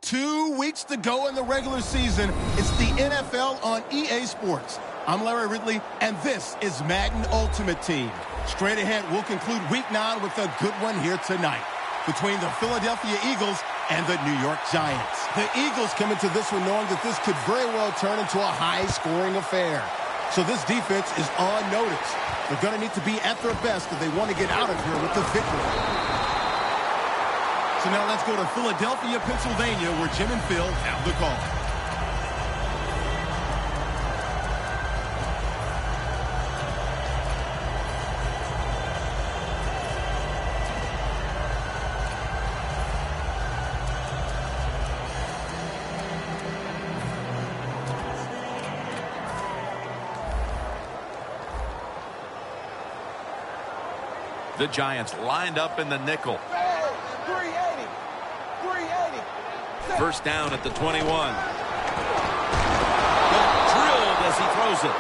2 weeks to go in the regular season. It's the NFL on EA Sports. I'm Larry Ridley, and this is Madden Ultimate Team. Straight ahead, we'll conclude Week 9 with a good one here tonight between the Philadelphia Eagles and the New York Giants. The Eagles come into this one knowing that this could very well turn into a high-scoring affair. So this defense is on notice. They're going to need to be at their best if they want to get out of here with the victory. So now let's go to Philadelphia, Pennsylvania, where Jim and Phil have the call. The Giants lined up in the nickel. 380. First down at the 21. Drilled as he throws it.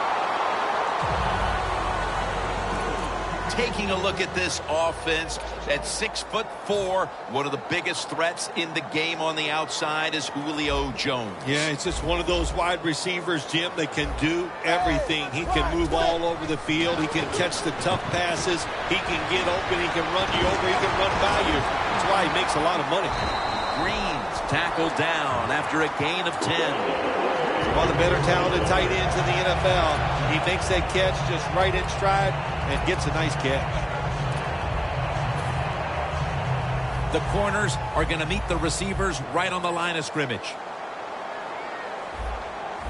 Taking a look at this offense, at 6'4", one of the biggest threats in the game on the outside is Julio Jones. Yeah, it's just one of those wide receivers, Jim, that can do everything. He can move all over the field. He can catch the tough passes. He can get open. He can run you over. He can run by you. That's why he makes a lot of money. Green's tackled down after a gain of 10. One of the better talented tight ends in the NFL. He makes that catch just right in stride and gets a nice catch. The corners are going to meet the receivers right on the line of scrimmage.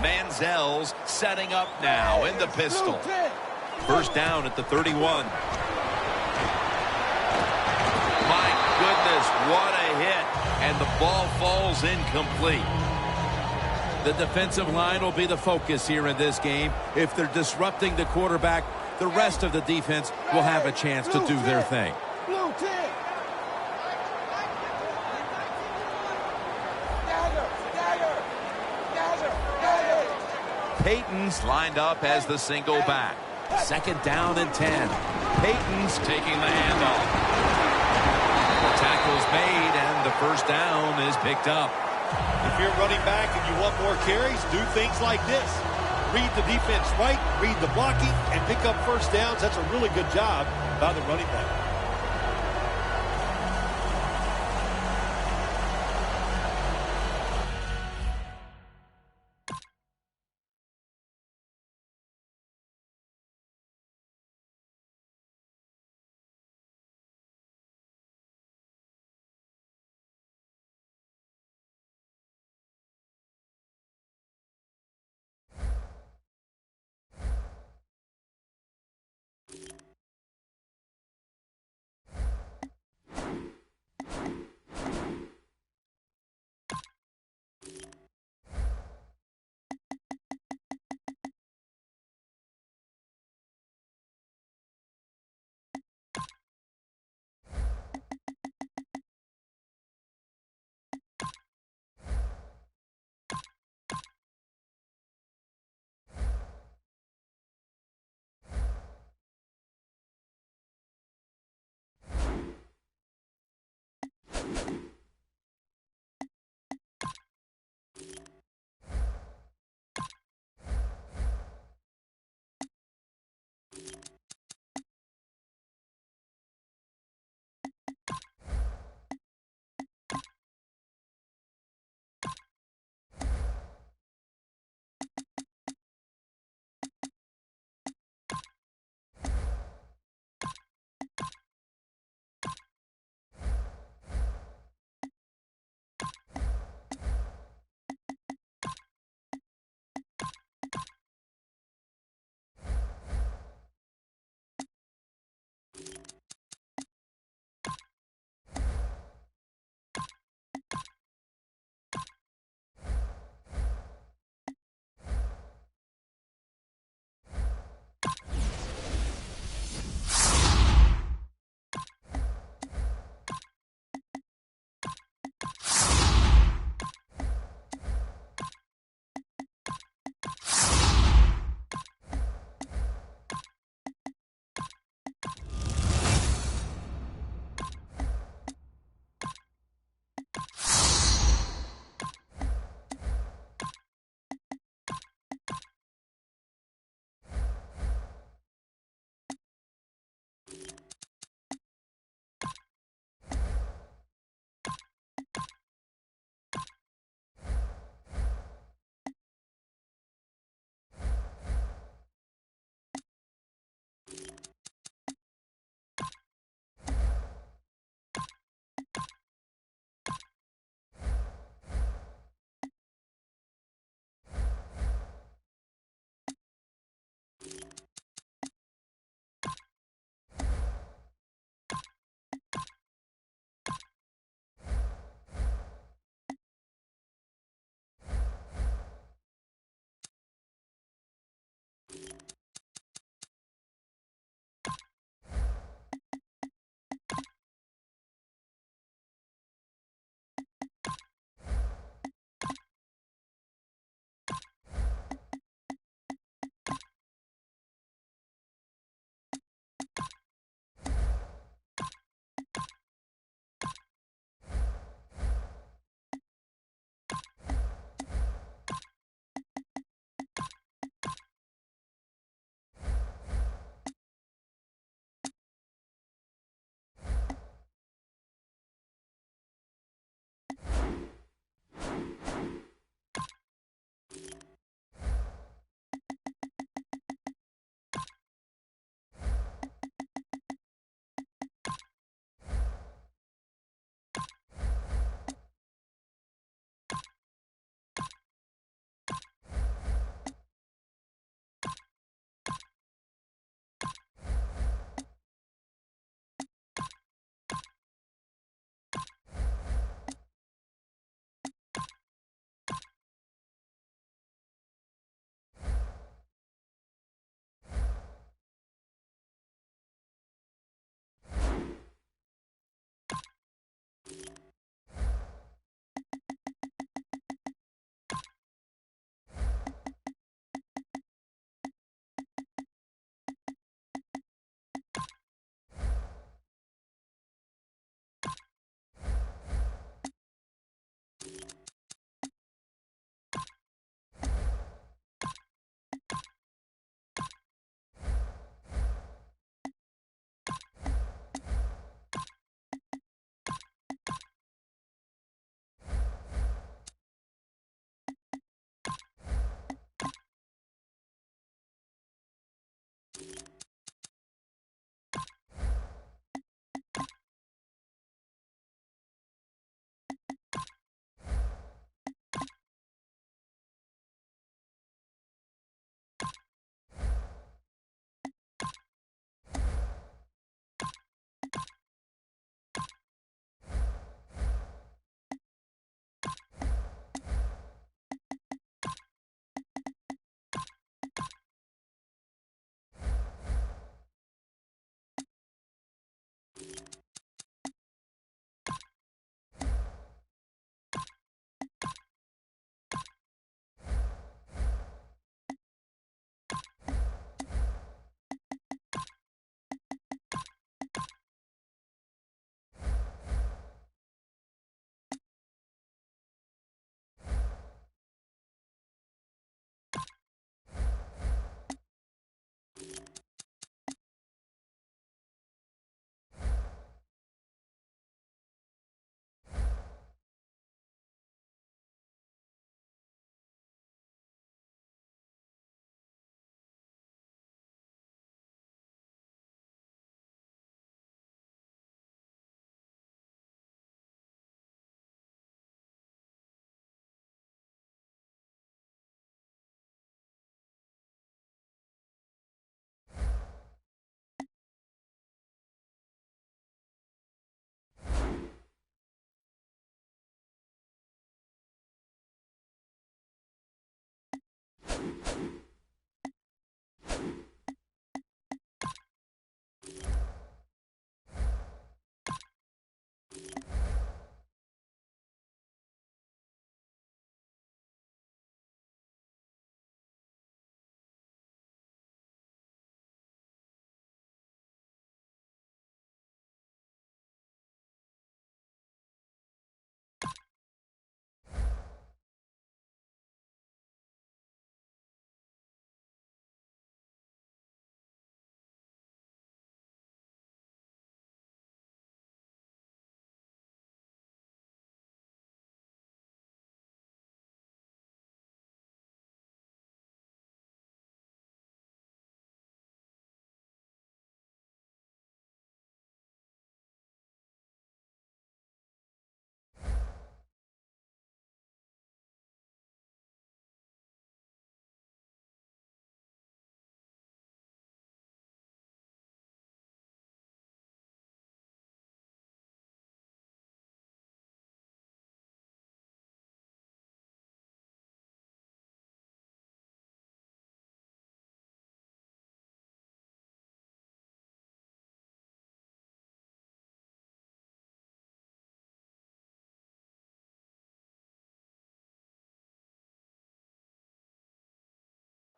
Manziel's setting up now in the pistol. First down at the 31. My goodness, what a hit. And the ball falls incomplete. The defensive line will be the focus here in this game. If they're disrupting the quarterback, the rest of the defense will have a chance to do their thing. Peyton's lined up as the single back. Second down and 10. Peyton's taking the handoff. The tackle's made, and the first down is picked up. If you're running back and you want more carries, do things like this. Read the defense right, read the blocking, and pick up first downs. That's a really good job by the running back.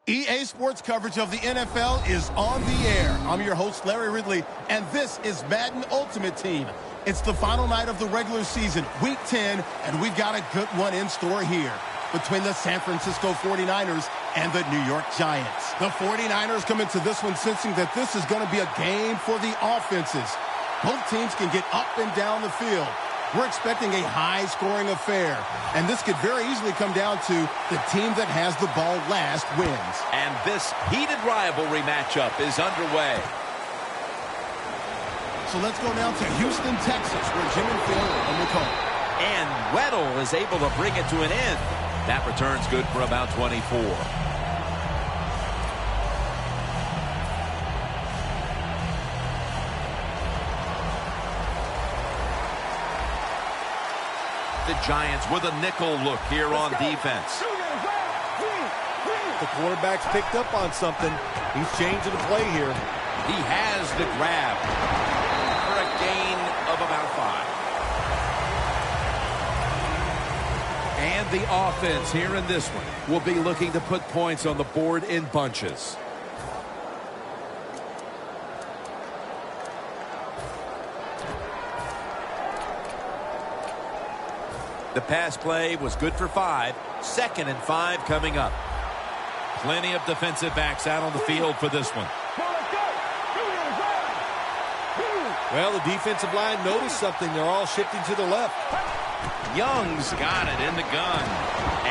EA Sports coverage of the NFL is on the air. I'm your host, Larry Ridley, and this is Madden Ultimate Team. It's the final night of the regular season, Week 10, and we've got a good one in store here between the San Francisco 49ers and the New York Giants. The 49ers come into this one sensing that this is going to be a game for the offenses. Both teams can get up and down the field. We're expecting a high-scoring affair, and this could very easily come down to the team that has the ball last wins. And this heated rivalry matchup is underway. So let's go down to Houston, Texas, where Jim and Phil are on the call. And Weddle is able to bring it to an end. That return's good for about 24. The Giants with a nickel look here on defense. The quarterback's picked up on something. He's changing the play here. He has the grab for a gain of about 5. And the offense here in this one will be looking to put points on the board in bunches. The pass play was good for 5. 2nd and 5 coming up. Plenty of defensive backs out on the field for this one. Well, the defensive line noticed something. They're all shifting to the left. Young's got it in the gun.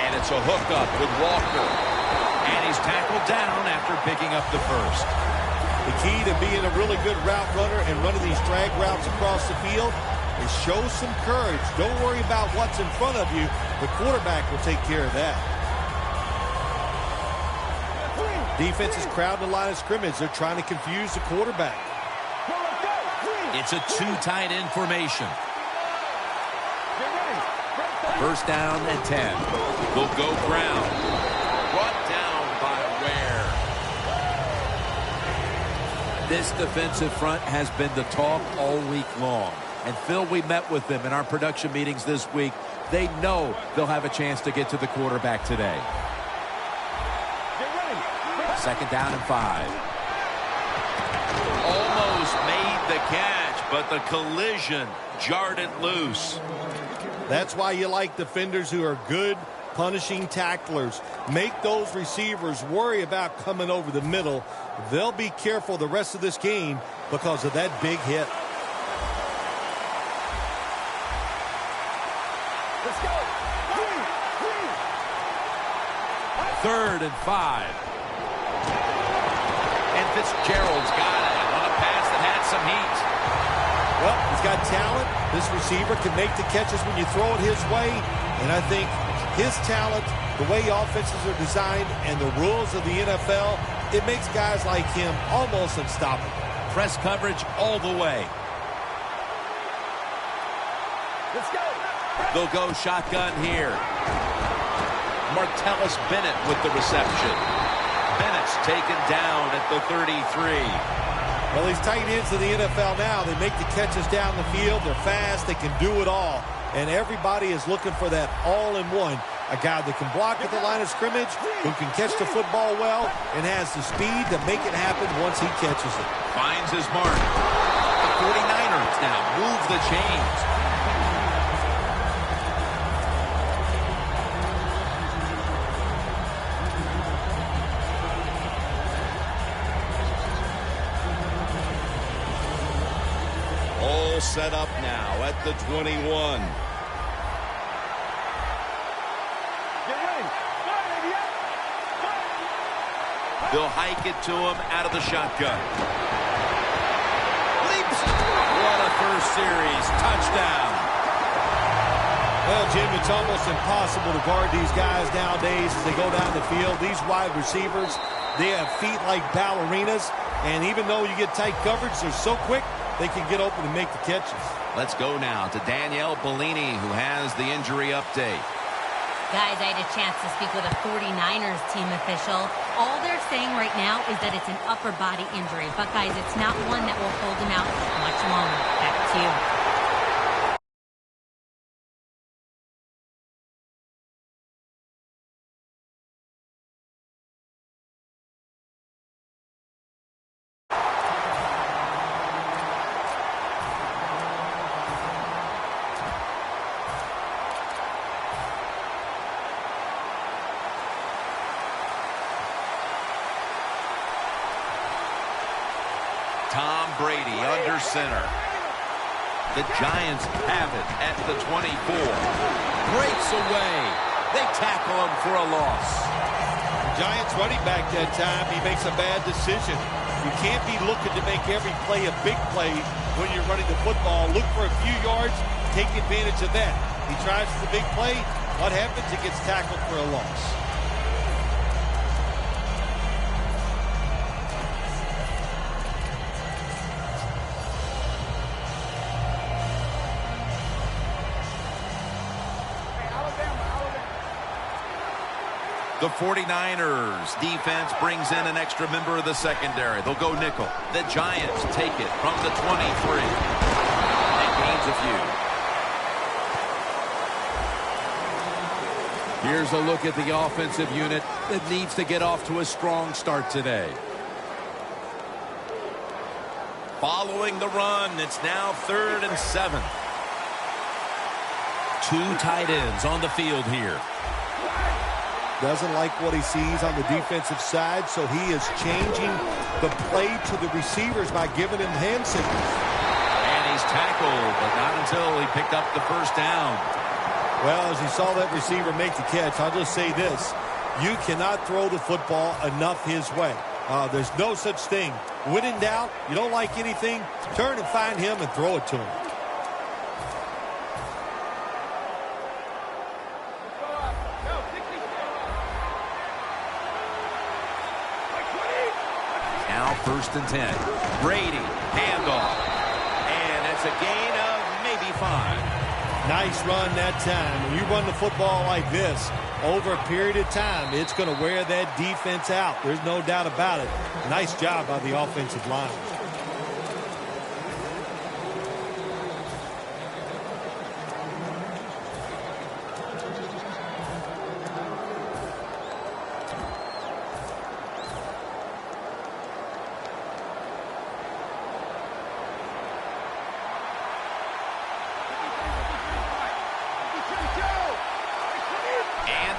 And it's a hookup with Walker. And he's tackled down after picking up the first. The key to being a really good route runner and running these drag routes across the field is show some courage. Don't worry about what's in front of you. The quarterback will take care of that. Defense is crowding the line of scrimmage. They're trying to confuse the quarterback. It's a two-tight end formation. 1st down and 10. They'll go ground. Brought down by Ware. This defensive front has been the talk all week long. And Phil, we met with them in our production meetings this week. They know they'll have a chance to get to the quarterback today. 2nd down and 5. Almost made the catch, but the collision jarred it loose. That's why you like defenders who are good punishing tacklers. Make those receivers worry about coming over the middle. They'll be careful the rest of this game because of that big hit. 3rd and 5. And Fitzgerald's got it on a pass that had some heat. Well, he's got talent. This receiver can make the catches when you throw it his way. And I think his talent, the way offenses are designed, and the rules of the NFL, it makes guys like him almost unstoppable. Press coverage all the way. Let's go. They'll go shotgun here. Martellus Bennett with the reception. Bennett's taken down at the 33. Well, these tight ends of the NFL now, they make the catches down the field. They're fast. They can do it all. And everybody is looking for that all-in-one. A guy that can block at the line of scrimmage, who can catch the football well, and has the speed to make it happen once he catches it. Finds his mark. The 49ers now move the chains. Set up now at the 21. They'll hike it to him out of the shotgun. Leaps. What a first series touchdown. Well, Jim, it's almost impossible to guard these guys nowadays as they go down the field. These wide receivers, they have feet like ballerinas. And even though you get tight coverage, they're so quick, they can get open and make the catches. Let's go now to Danielle Bellini, who has the injury update. Guys, I had a chance to speak with a 49ers team official. All they're saying right now is that it's an upper body injury. But, guys, it's not one that will hold him out much longer. Back to you. Tom Brady under center. The Giants have it at the 24. Breaks away. They tackle him for a loss. Giants running back that time, he makes a bad decision. You can't be looking to make every play a big play when you're running the football. Look for a few yards, take advantage of that. He tries for the big play. What happens? He gets tackled for a loss. The 49ers defense brings in an extra member of the secondary. They'll go nickel. The Giants take it from the 23. And gains a few. Here's a look at the offensive unit that needs to get off to a strong start today. Following the run, it's now 3rd and 7. 2 tight ends on the field here. Doesn't like what he sees on the defensive side, so he is changing the play to the receivers by giving him hand signals. And he's tackled, but not until he picked up the first down. Well, as he saw that receiver make the catch, I'll just say this. You cannot throw the football enough his way. There's no such thing. When in doubt, you don't like anything, turn and find him and throw it to him. Now 1st and 10. Brady, handoff. And it's a gain of maybe 5. Nice run that time. When you run the football like this, over a period of time, it's going to wear that defense out. There's no doubt about it. Nice job by the offensive line.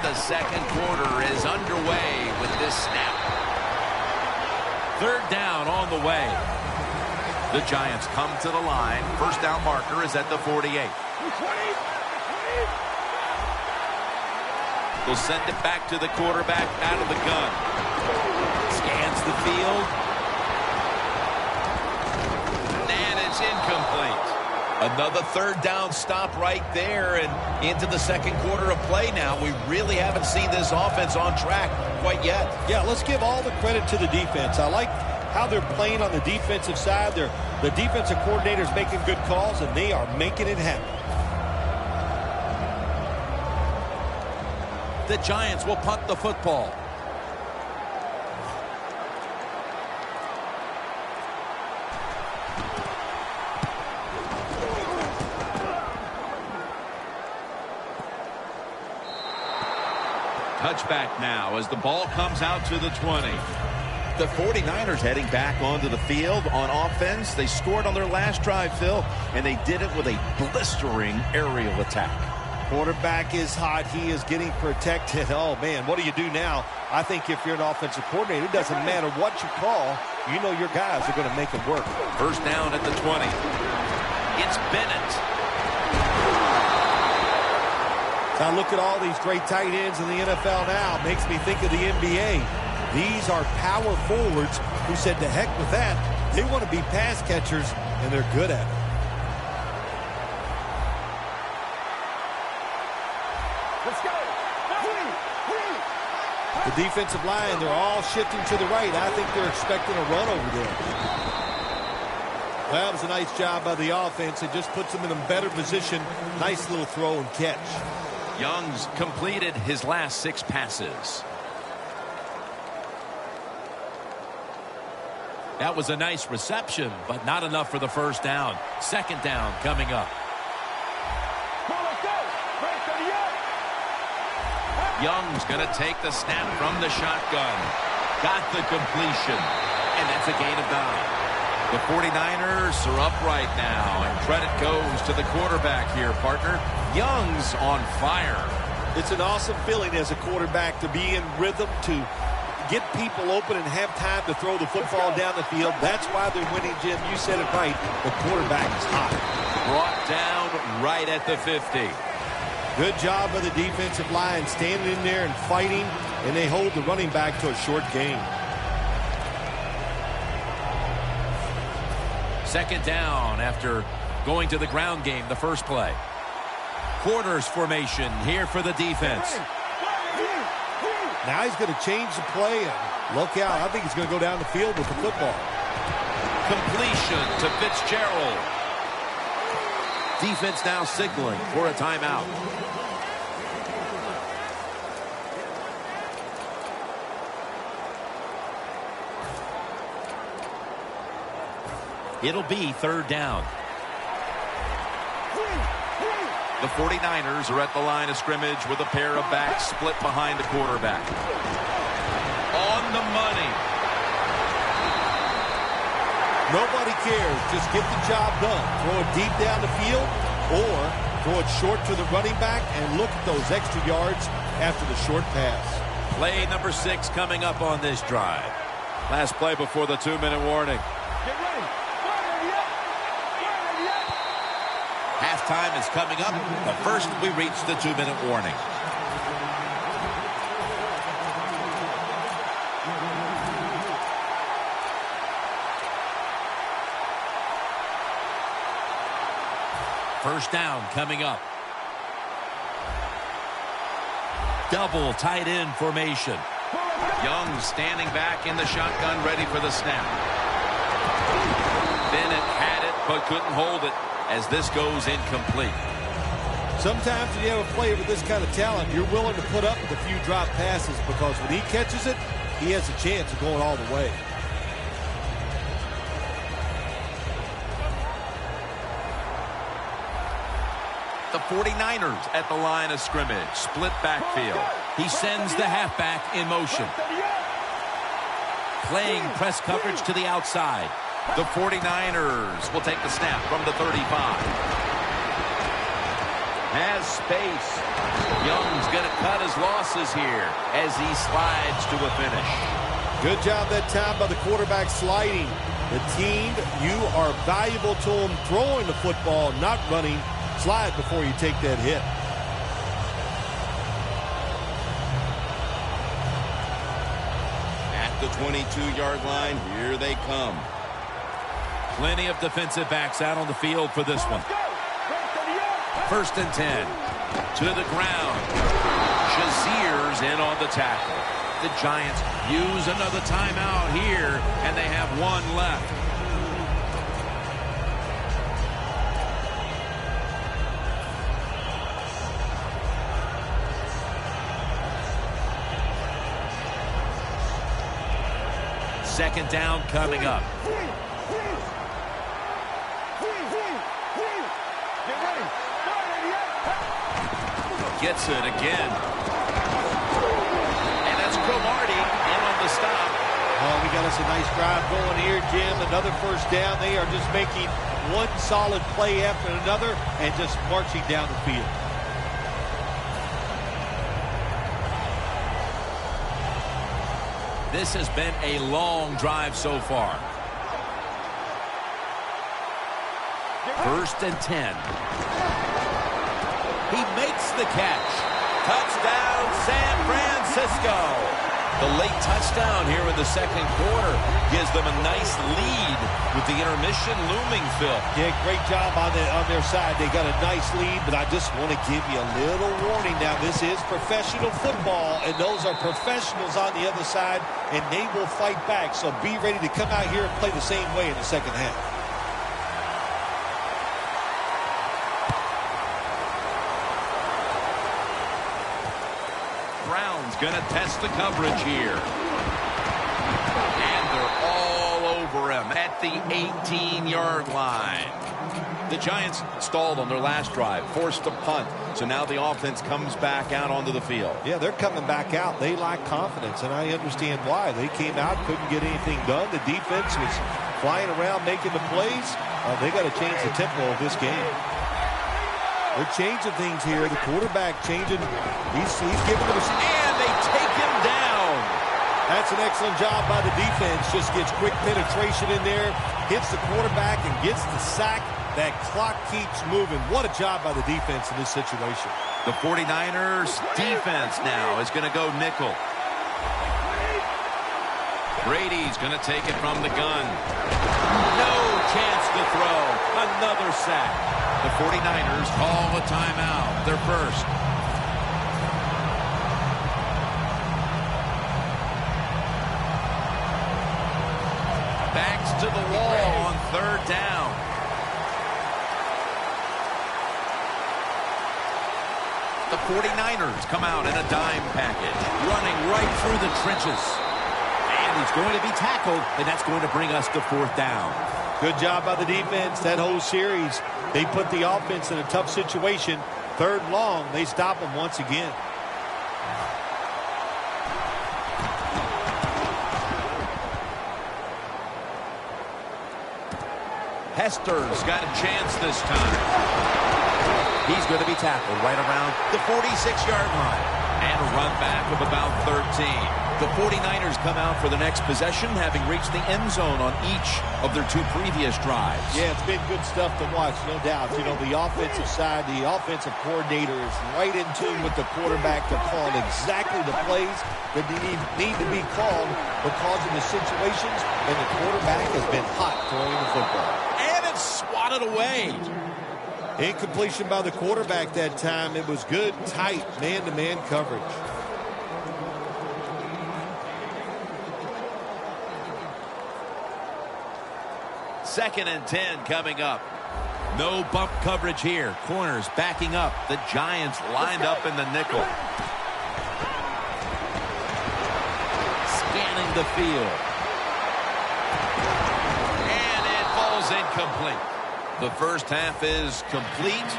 The second quarter is underway with this snap. 3rd down on the way. The Giants come to the line. First down marker is at the 48. They'll send it back to the quarterback out of the gun. Scans the field. And it's incomplete. Another 3rd down stop right there, and into the second quarter of play now. We really haven't seen this offense on track quite yet. Yeah, let's give all the credit to the defense. I like how they're playing on the defensive side. The defensive coordinator's making good calls, and they are making it happen. The Giants will punt the football. Touchback now as the ball comes out to the 20. The 49ers heading back onto the field on offense. They scored on their last drive, Phil, and they did it with a blistering aerial attack. Quarterback is hot. He is getting protected. Oh, man, what do you do now? I think if you're an offensive coordinator, it doesn't matter what you call. You know your guys are going to make it work. First down at the 20. It's Bennett. Now look at all these great tight ends in the NFL now. Makes me think of the NBA. These are power forwards who said to heck with that. They want to be pass catchers, and they're good at it. Let's go. The defensive line, they're all shifting to the right. I think they're expecting a run over there. Well, that was a nice job by the offense. It just puts them in a better position. Nice little throw and catch. Young's completed his last 6 passes. That was a nice reception, but not enough for the first down. Second down coming up. Young's going to take the snap from the shotgun. Got the completion, and that's a gain of 9. The 49ers are up right now, and credit goes to the quarterback here, partner. Young's on fire. It's an awesome feeling as a quarterback to be in rhythm, to get people open and have time to throw the football down the field. That's why they're winning, Jim. You said it right. The quarterback is hot. Brought down right at the 50. Good job by the defensive line standing in there and fighting, and they hold the running back to a short gain. Second down after going to the ground game the first play. Quarters formation here for the defense. Now he's going to change the play, and look out. I think he's going to go down the field with the football. Completion to Fitzgerald. Defense now signaling for a timeout. It'll be third down. The 49ers are at the line of scrimmage with a pair of backs split behind the quarterback. On the money. Nobody cares. Just get the job done. Throw it deep down the field or throw it short to the running back and look at those extra yards after the short pass. Play number 6 coming up on this drive. Last play before the 2-minute warning. Get ready. Halftime is coming up, but first we reach the 2-minute warning. First down coming up. Double tight end formation. Young standing back in the shotgun, ready for the snap. Bennett had it, but couldn't hold it as this goes incomplete. Sometimes when you have a player with this kind of talent, you're willing to put up with a few drop passes because when he catches it, he has a chance of going all the way. The 49ers at the line of scrimmage. Split backfield. He sends the halfback in motion. Playing press coverage to the outside. The 49ers will take the snap from the 35. Has space. Young's going to cut his losses here as he slides to a finish. Good job that time by the quarterback sliding. The team, you are valuable to them throwing the football, not running. Slide before you take that hit. At the 22-yard line, here they come. Plenty of defensive backs out on the field for this one. First and 10. To the ground. Shazier's in on the tackle. The Giants use another timeout here, and they have one left. Second down coming up. Gets it again. And that's Cromartie in on the stop. Oh, we got us a nice drive going here, Jim. Another first down. They are just making one solid play after another and just marching down the field. This has been a long drive so far. First and 10. He makes the catch. Touchdown, San Francisco. The late touchdown here in the second quarter gives them a nice lead with the intermission looming, Phil. Yeah, great job on their side. They got a nice lead, but I just want to give you a little warning now. This is professional football, and those are professionals on the other side, and they will fight back. So be ready to come out here and play the same way in the second half. Brown's going to test the coverage here. And they're all over him at the 18-yard line. The Giants stalled on their last drive, forced a punt. So now the offense comes back out onto the field. Yeah, they're coming back out. They lack confidence, and I understand why. They came out, couldn't get anything done. The defense was flying around making the plays. They got to change the tempo of this game. They're changing things here. The quarterback changing. He's giving them a... And they take him down. That's an excellent job by the defense. Just gets quick penetration in there, hits the quarterback, and gets the sack. That clock keeps moving. What a job by the defense in this situation. The 49ers defense now is going to go nickel. Brady's going to take it from the gun. No chance to throw. Another sack. The 49ers call a timeout. Their first. Backs to the wall on third down. The 49ers come out in a dime package, running right through the trenches. And he's going to be tackled, and that's going to bring us to fourth down. Good job by the defense that whole series. They put the offense in a tough situation. Third and long, they stop them once again. Hester's got a chance this time. He's going to be tackled right around the 46-yard line. And a run back of about 13. The 49ers come out for the next possession, having reached the end zone on each of their two previous drives. Yeah, it's been good stuff to watch, no doubt. You know, the offensive side, the offensive coordinator is right in tune with the quarterback to call exactly the plays that need to be called because of the situations, and the quarterback has been hot throwing the football. And it's swatted away. Incompletion by the quarterback that time. It was good, tight, man-to-man coverage. Second and 10 coming up. No bump coverage here. Corners backing up. The Giants lined up in the nickel. Scanning the field. And it falls incomplete. The first half is complete.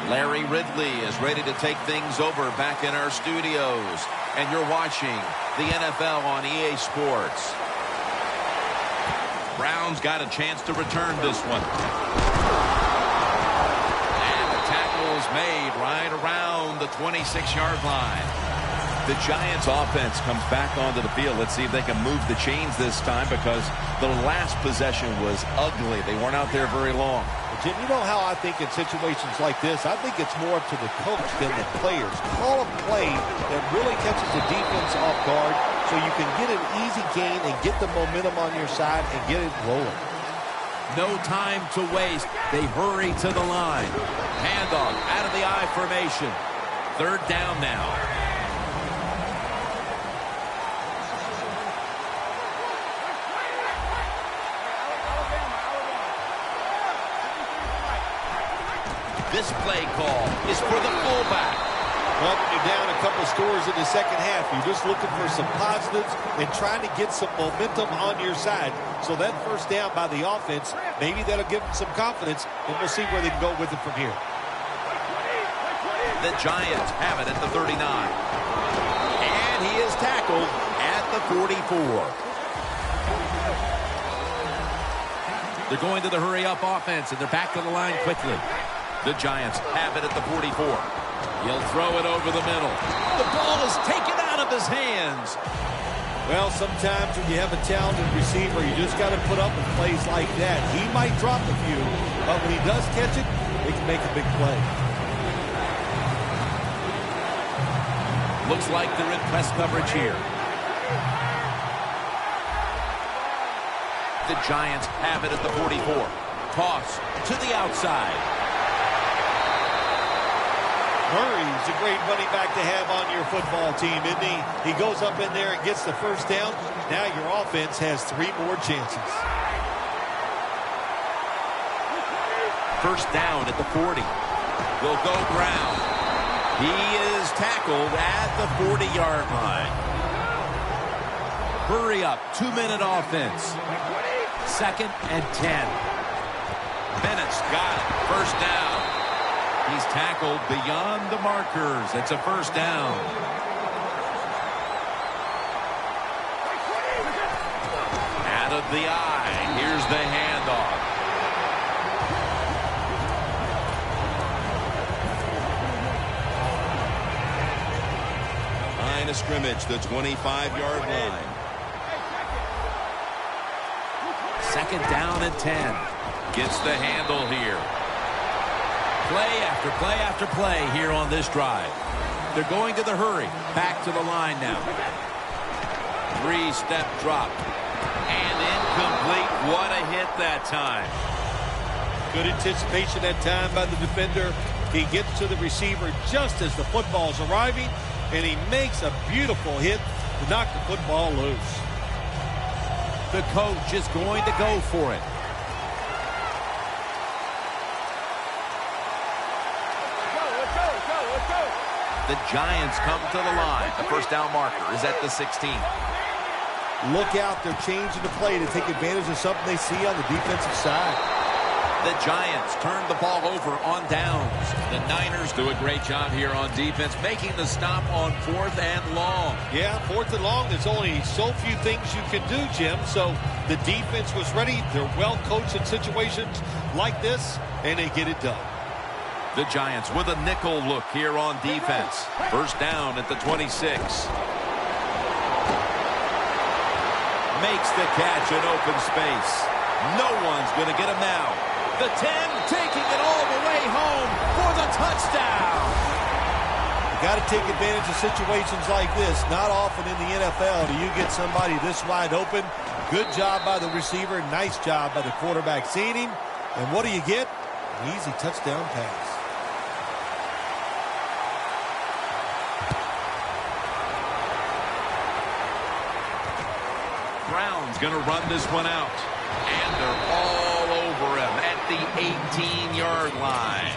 Larry Ridley is ready to take things over back in our studios. And you're watching the NFL on EA Sports. Brown's got a chance to return this one. And the tackle is made right around the 26-yard line. The Giants offense comes back onto the field. Let's see if they can move the chains this time, because the last possession was ugly. They weren't out there very long. Jim, you know how I think in situations like this, I think it's more up to the coach than the players. Call a play that really catches the defense off guard so you can get an easy gain and get the momentum on your side and get it rolling. No time to waste. They hurry to the line. Handoff out of the I formation. Third down now. This play call is for the fullback. Well, when you're down a couple of scores in the second half, you're just looking for some positives and trying to get some momentum on your side. So that first down by the offense, maybe that'll give them some confidence, and we'll see where they can go with it from here. The Giants have it at the 39. And he is tackled at the 44. They're going to the hurry-up offense, and they're back to the line quickly. The Giants have it at the 44. He'll throw it over the middle. The ball is taken out of his hands. Well, sometimes when you have a talented receiver, you just got to put up with plays like that. He might drop a few, but when he does catch it, he can make a big play. Looks like they're in press coverage here. The Giants have it at the 44. Toss to the outside. Murray's a great running back to have on your football team, isn't he? He goes up in there and gets the first down. Now your offense has 3 more chances. First down at the 40. Will go Brown. He is tackled at the 40-yard line. Hurry up, 2-minute offense. Second and 10. Bennett's got it. First down. He's tackled beyond the markers. It's a first down. Out of the eye. Here's the handoff. Line of scrimmage, the 25-yard line. 2nd down and 10. Gets the handle here. Play after play after play here on this drive. They're going to the hurry. Back to the line now. 3-step drop. And incomplete. What a hit that time. Good anticipation that time by the defender. He gets to the receiver just as the football's arriving, and he makes a beautiful hit to knock the football loose. The coach is going to go for it. The Giants come to the line. The first down marker is at the 16. Look out, they're changing the play to take advantage of something they see on the defensive side. The Giants turn the ball over on downs. The Niners do a great job here on defense, making the stop on 4th and long. Yeah, 4th and long, there's only so few things you can do, Jim. So the defense was ready. They're well coached in situations like this, and they get it done. The Giants with a nickel look here on defense. First down at the 26. Makes the catch in open space. No one's going to get him now. The 10 taking it all the way home for the touchdown. You got to take advantage of situations like this. Not often in the NFL do you get somebody this wide open. Good job by the receiver. Nice job by the quarterback seeing him. And what do you get? An easy touchdown pass. Brown's going to run this one out. And they're all over him at the 18-yard line.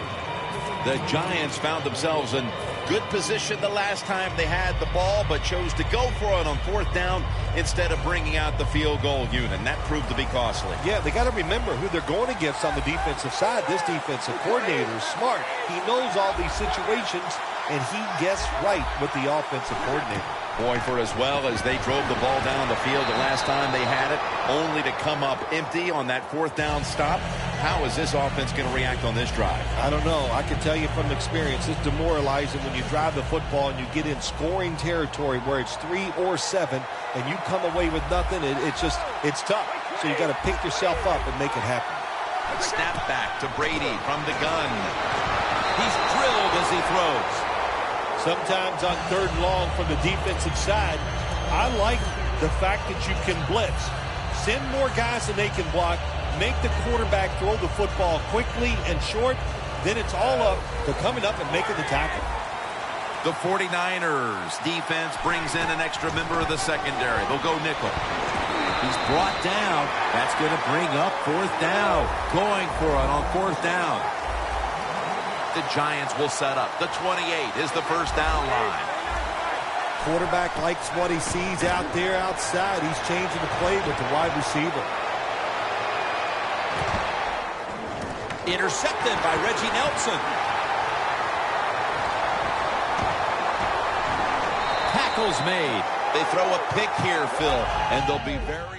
The Giants found themselves in good position the last time they had the ball, but chose to go for it on 4th down instead of bringing out the field goal unit, and that proved to be costly. Yeah, they got to remember who they're going against on the defensive side. This defensive coordinator is smart. He knows all these situations, and he guessed right with the offensive coordinator. Boyford as well, as they drove the ball down the field the last time they had it, only to come up empty on that 4th down stop. How is this offense going to react on this drive? I don't know. I can tell you from experience, it's demoralizing when you drive the football and you get in scoring territory where it's 3 or 7 and you come away with nothing. It's tough. So you got to pick yourself up and make it happen. Snap back to Brady from the gun. He's drilled as he throws. Sometimes on 3rd and long from the defensive side, I like the fact that you can blitz. Send more guys than they can block. Make the quarterback throw the football quickly and short. Then it's all up to coming up and making the tackle. The 49ers defense brings in an extra member of the secondary. They'll go nickel. He's brought down. That's going to bring up 4th down. Going for it on 4th down. The Giants will set up. The 28 is the first down line. Quarterback likes what he sees out there outside. He's changing the play with the wide receiver. Intercepted by Reggie Nelson. Tackles made. They throw a pick here, Phil, and they'll be very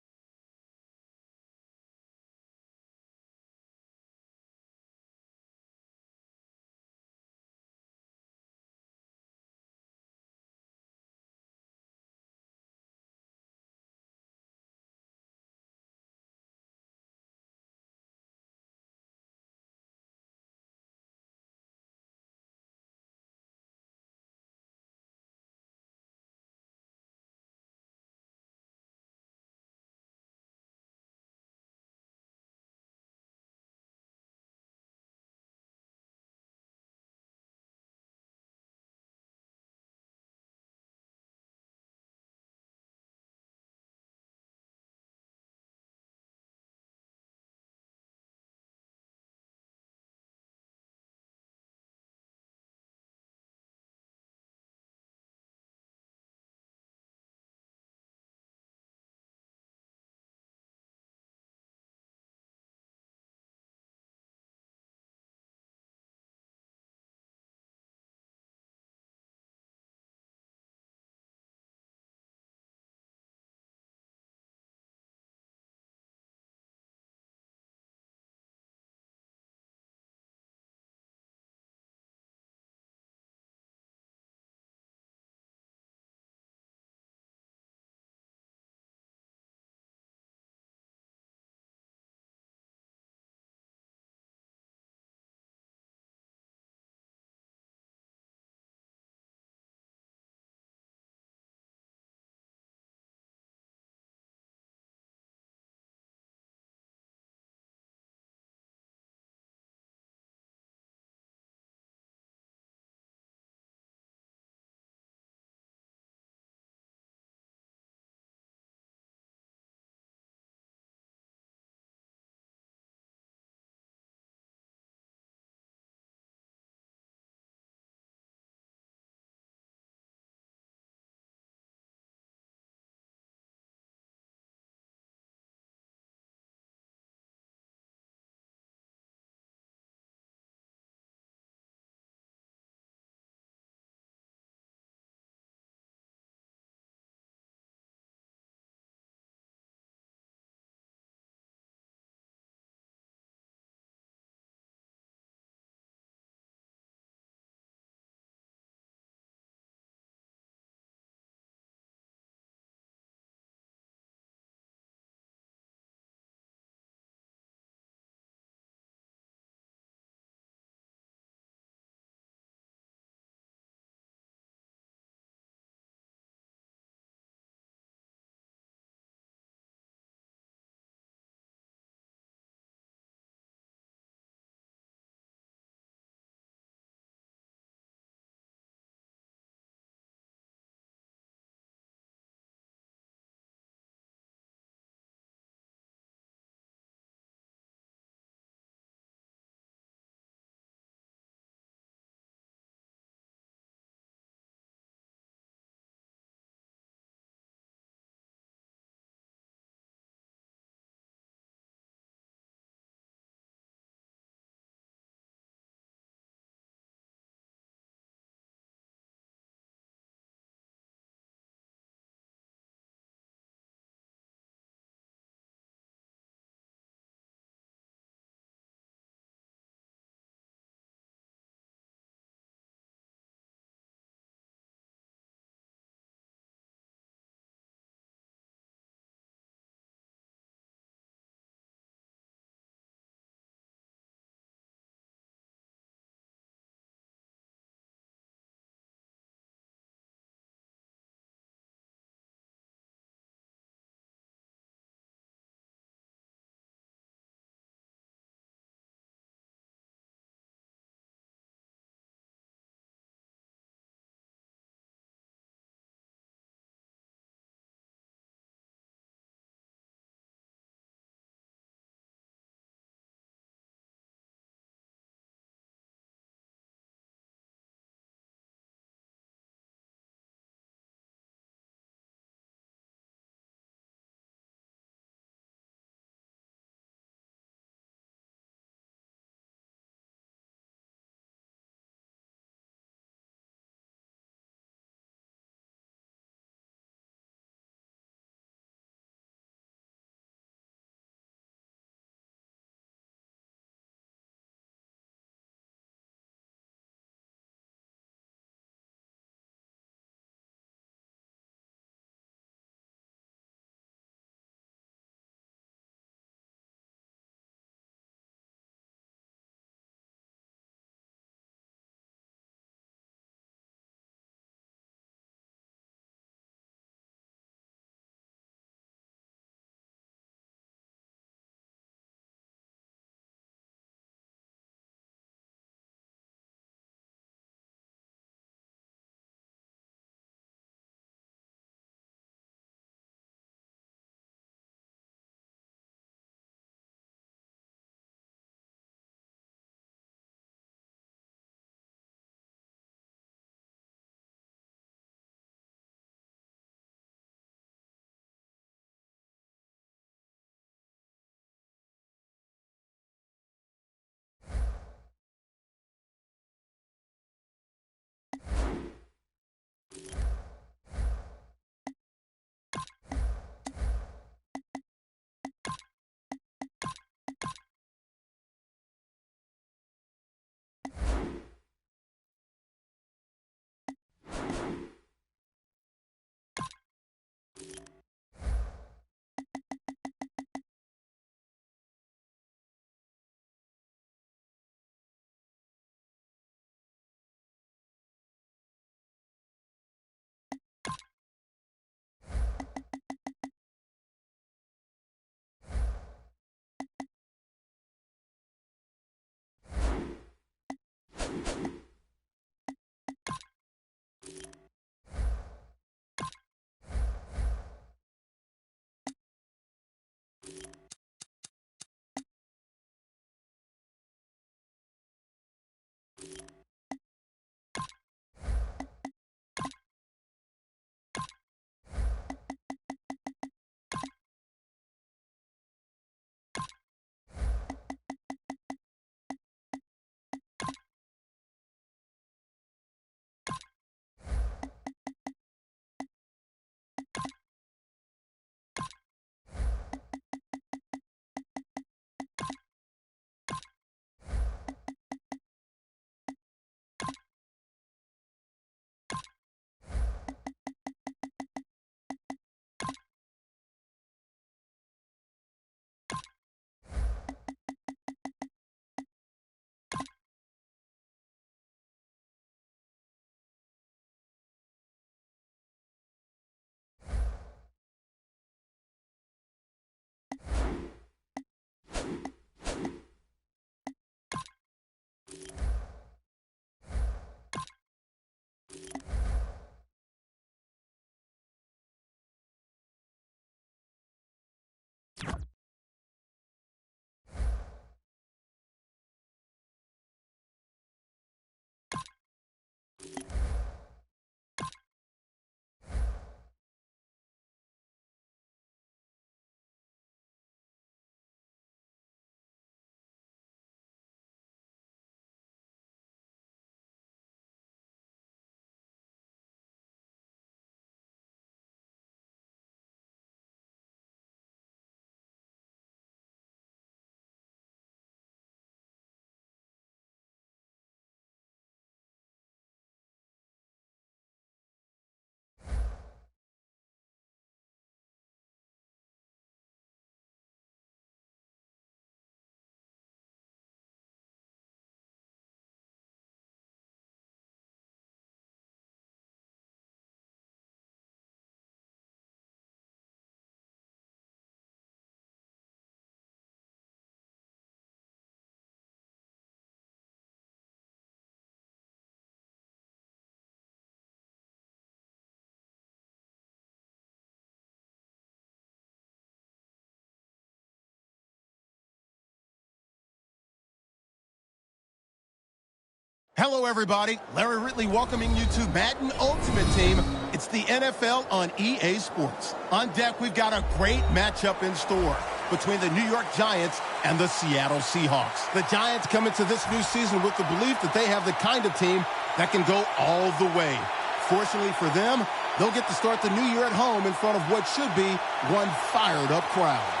Hello, everybody. Larry Ridley welcoming you to Madden Ultimate Team. It's the NFL on EA Sports. On deck, we've got a great matchup in store between the New York Giants and the Seattle Seahawks. The Giants come into this new season with the belief that they have the kind of team that can go all the way. Fortunately for them, they'll get to start the new year at home in front of what should be one fired-up crowd.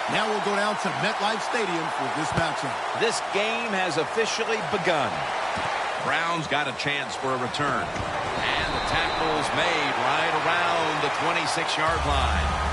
Now we'll go down to MetLife Stadium for this matchup. This game has officially begun. Brown's got a chance for a return. And the tackle's made right around the 26-yard line.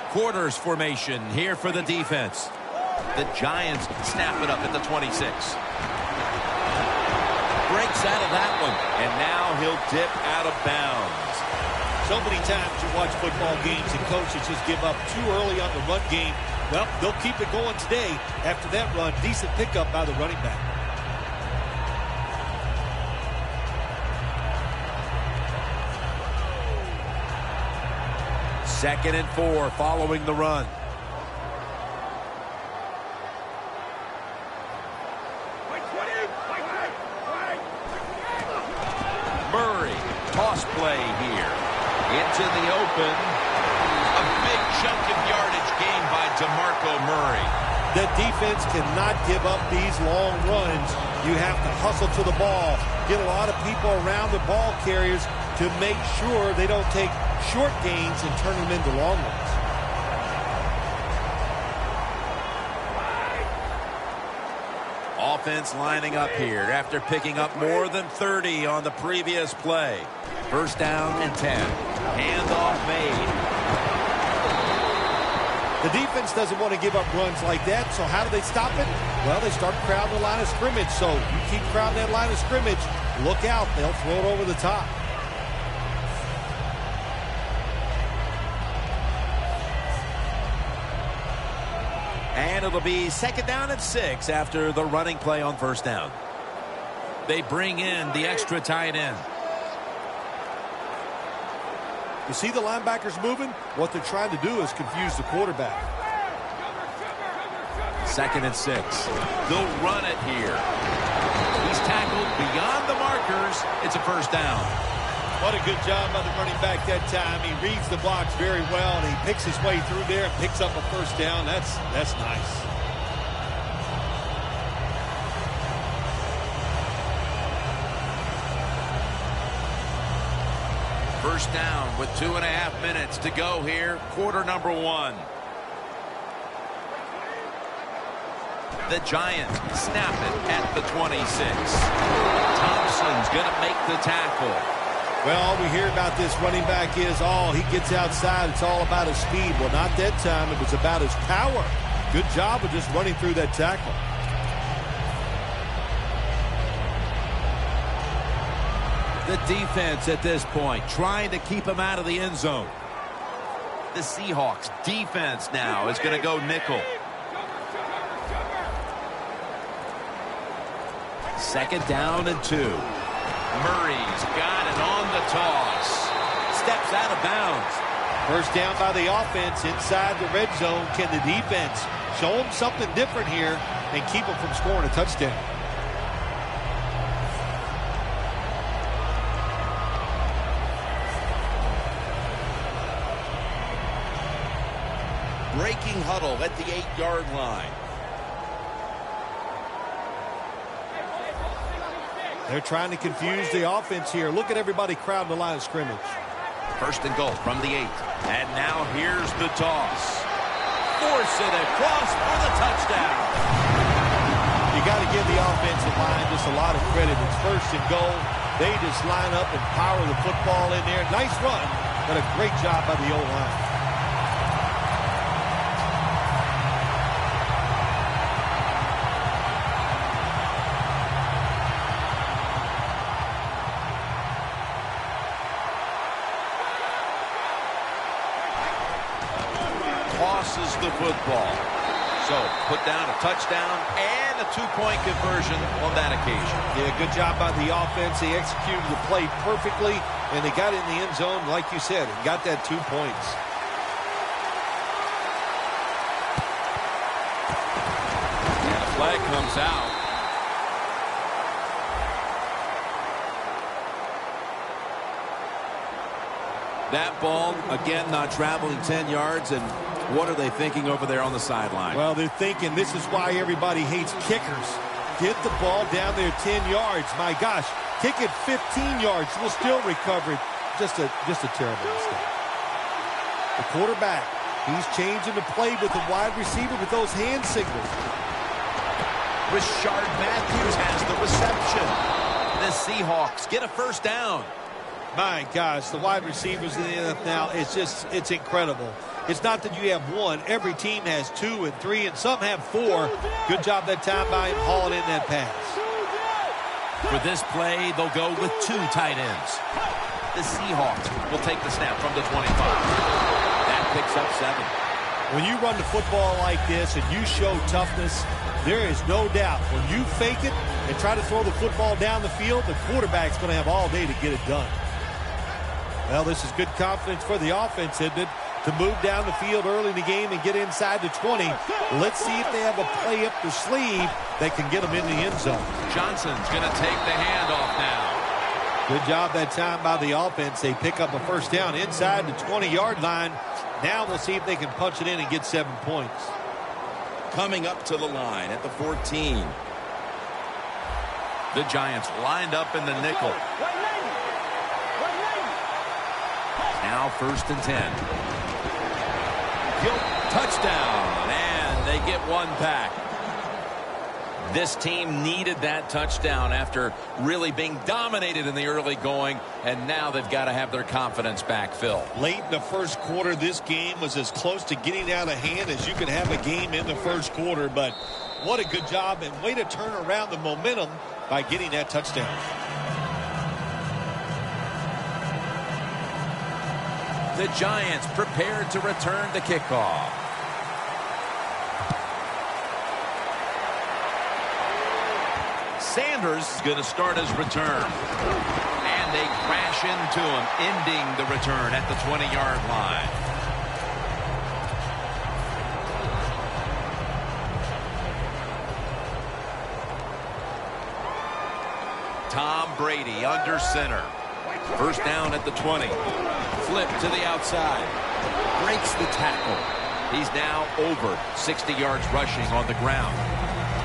Quarters formation here for the defense. The Giants snap it up at the 26. Breaks out of that one, and now he'll dip out of bounds. So many times you watch football games and coaches just give up too early on the run game. Well, they'll keep it going today. After that run, decent pickup by the running back. Second and 4 following the run. Murray, toss play here. Into the open. A big chunk of yardage gained by DeMarco Murray. The defense cannot give up these long runs. You have to hustle to the ball. Get a lot of people around the ball carriers to make sure they don't take short gains and turn them into long ones. Offense lining up here after picking up more than 30 on the previous play. First down and 10. Handoff made. The defense doesn't want to give up runs like that, so how do they stop it? Well, they start crowding the line of scrimmage, so you keep crowding that line of scrimmage, look out, they'll throw it over the top. And it'll be second down and 6 after the running play on first down. They bring in the extra tight end. You see the linebackers moving? What they're trying to do is confuse the quarterback. Second and 6. They'll run it here. He's tackled beyond the markers. It's a first down. What a good job by the running back that time. He reads the blocks very well, and he picks his way through there and picks up a first down. That's nice. First down with 2.5 minutes to go here. Quarter number 1. The Giants snap it at the 26. Thompson's going to make the tackle. Well, all we hear about this running back is, he gets outside. It's all about his speed. Well, not that time. It was about his power. Good job of just running through that tackle. The defense at this point trying to keep him out of the end zone. The Seahawks defense now is going to go nickel. Second down and 2. Murray's got it on the toss. Steps out of bounds. First down by the offense inside the red zone. Can the defense show them something different here and keep them from scoring a touchdown? Breaking huddle at the 8-yard line. They're trying to confuse the offense here. Look at everybody crowding the line of scrimmage. First and goal from the 8. And now here's the toss. Force it across for the touchdown. You got to give the offensive line just a lot of credit. It's first and goal. They just line up and power the football in there. Nice run, but a great job by the O-line. tosses the football. So, put down a touchdown and a two-point conversion on that occasion. Yeah, good job by the offense. They executed the play perfectly, and they got in the end zone, like you said, and got that 2 points. And a flag comes out. That ball, again, not traveling 10 yards, and what are they thinking over there on the sideline? Well, they're thinking this is why everybody hates kickers. Get the ball down there 10 yards. My gosh, kick it 15 yards. We'll still recover it. Just a terrible mistake. The quarterback, he's changing the play with the wide receiver with those hand signals. Rashard Matthews has the reception. The Seahawks get a first down. My gosh, the wide receivers in the NFL now, it's incredible. It's not that you have one. Every team has 2 and 3, and some have 4. Good job that time by him hauling in that pass. For this play, they'll go with 2 tight ends. The Seahawks will take the snap from the 25. That picks up 7. When you run the football like this and you show toughness, there is no doubt when you fake it and try to throw the football down the field, the quarterback's going to have all day to get it done. Well, this is good confidence for the offense, isn't it? To move down the field early in the game and get inside the 20. Let's see if they have a play up their sleeve that can get them in the end zone. Johnson's going to take the handoff now. Good job that time by the offense. They pick up a first down inside the 20-yard line. Now we'll see if they can punch it in and get 7 points. Coming up to the line at the 14. The Giants lined up in the nickel. Now 1st and 10. Touchdown, and they get one back. This team needed that touchdown after really being dominated in the early going, and now they've got to have their confidence back, Phil. Late in the first quarter, this game was as close to getting out of hand as you could have a game in the first quarter, but what a good job and way to turn around the momentum by getting that touchdown. The Giants prepared to return the kickoff. Sanders is going to start his return. And they crash into him, ending the return at the 20-yard line. Tom Brady under center. First down at the 20. Flip to the outside. Breaks the tackle. He's now over 60 yards rushing on the ground.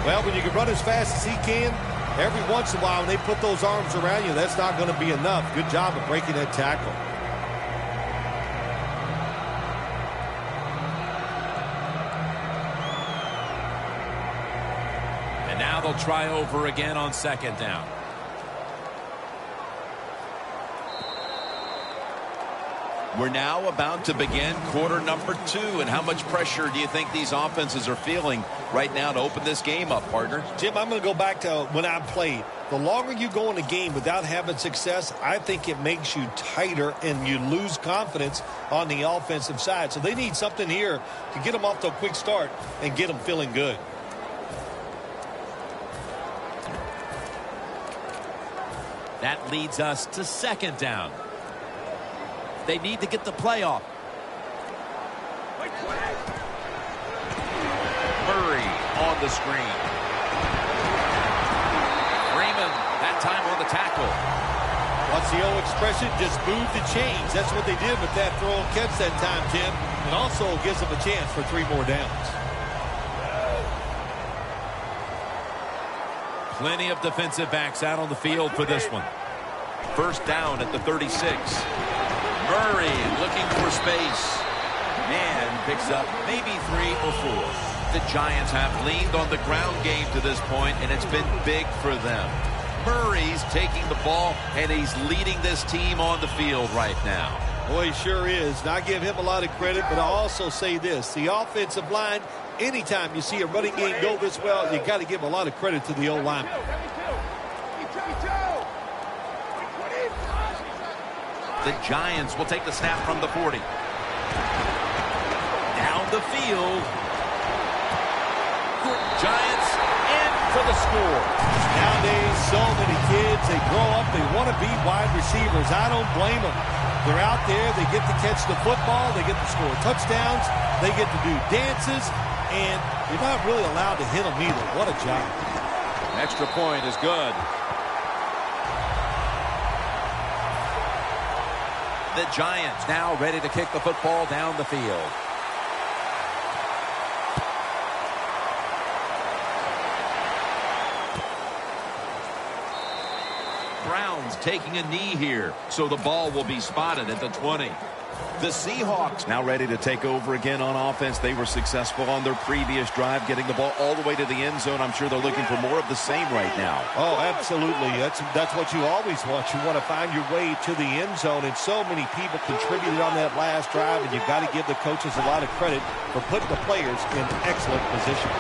Well, when you can run as fast as he can, every once in a while when they put those arms around you, that's not going to be enough. Good job of breaking that tackle. And now they'll try over again on 2nd down. We're now about to begin quarter number 2. And how much pressure do you think these offenses are feeling right now to open this game up, partner? Jim, I'm going to go back to when I played. The longer you go in a game without having success, I think it makes you tighter and you lose confidence on the offensive side. So they need something here to get them off to a quick start and get them feeling good. That leads us to 2nd down. They need to get the play off. Murray on the screen. Freeman, that time on the tackle. What's the old expression? Just move the chains. That's what they did with that throw and catch that time, Tim. And also gives them a chance for 3 more downs. Plenty of defensive backs out on the field for this one. First down at the 36. Murray looking for space. And picks up maybe 3 or 4. The Giants have leaned on the ground game to this point, and it's been big for them. Murray's taking the ball, and he's leading this team on the field right now. Boy, he sure is. And I give him a lot of credit, but I also say this. The offensive line, anytime you see a running game go this well, you got to give a lot of credit to the O-line. The Giants will take the snap from the 40. Down the field. Giants in for the score. Nowadays, so many kids, they grow up, they want to be wide receivers. I don't blame them. They're out there, they get to catch the football, they get to score touchdowns, they get to do dances, and you're not really allowed to hit them either. What a job. An extra point is good. The Giants now ready to kick the football down the field. Browns taking a knee here, so the ball will be spotted at the 20. The Seahawks now ready to take over again on offense. They were successful on their previous drive, getting the ball all the way to the end zone. I'm sure they're looking for more of the same right now. Oh, absolutely. That's what you always want. You want to find your way to the end zone, and so many people contributed on that last drive, and you've got to give the coaches a lot of credit for putting the players in excellent position.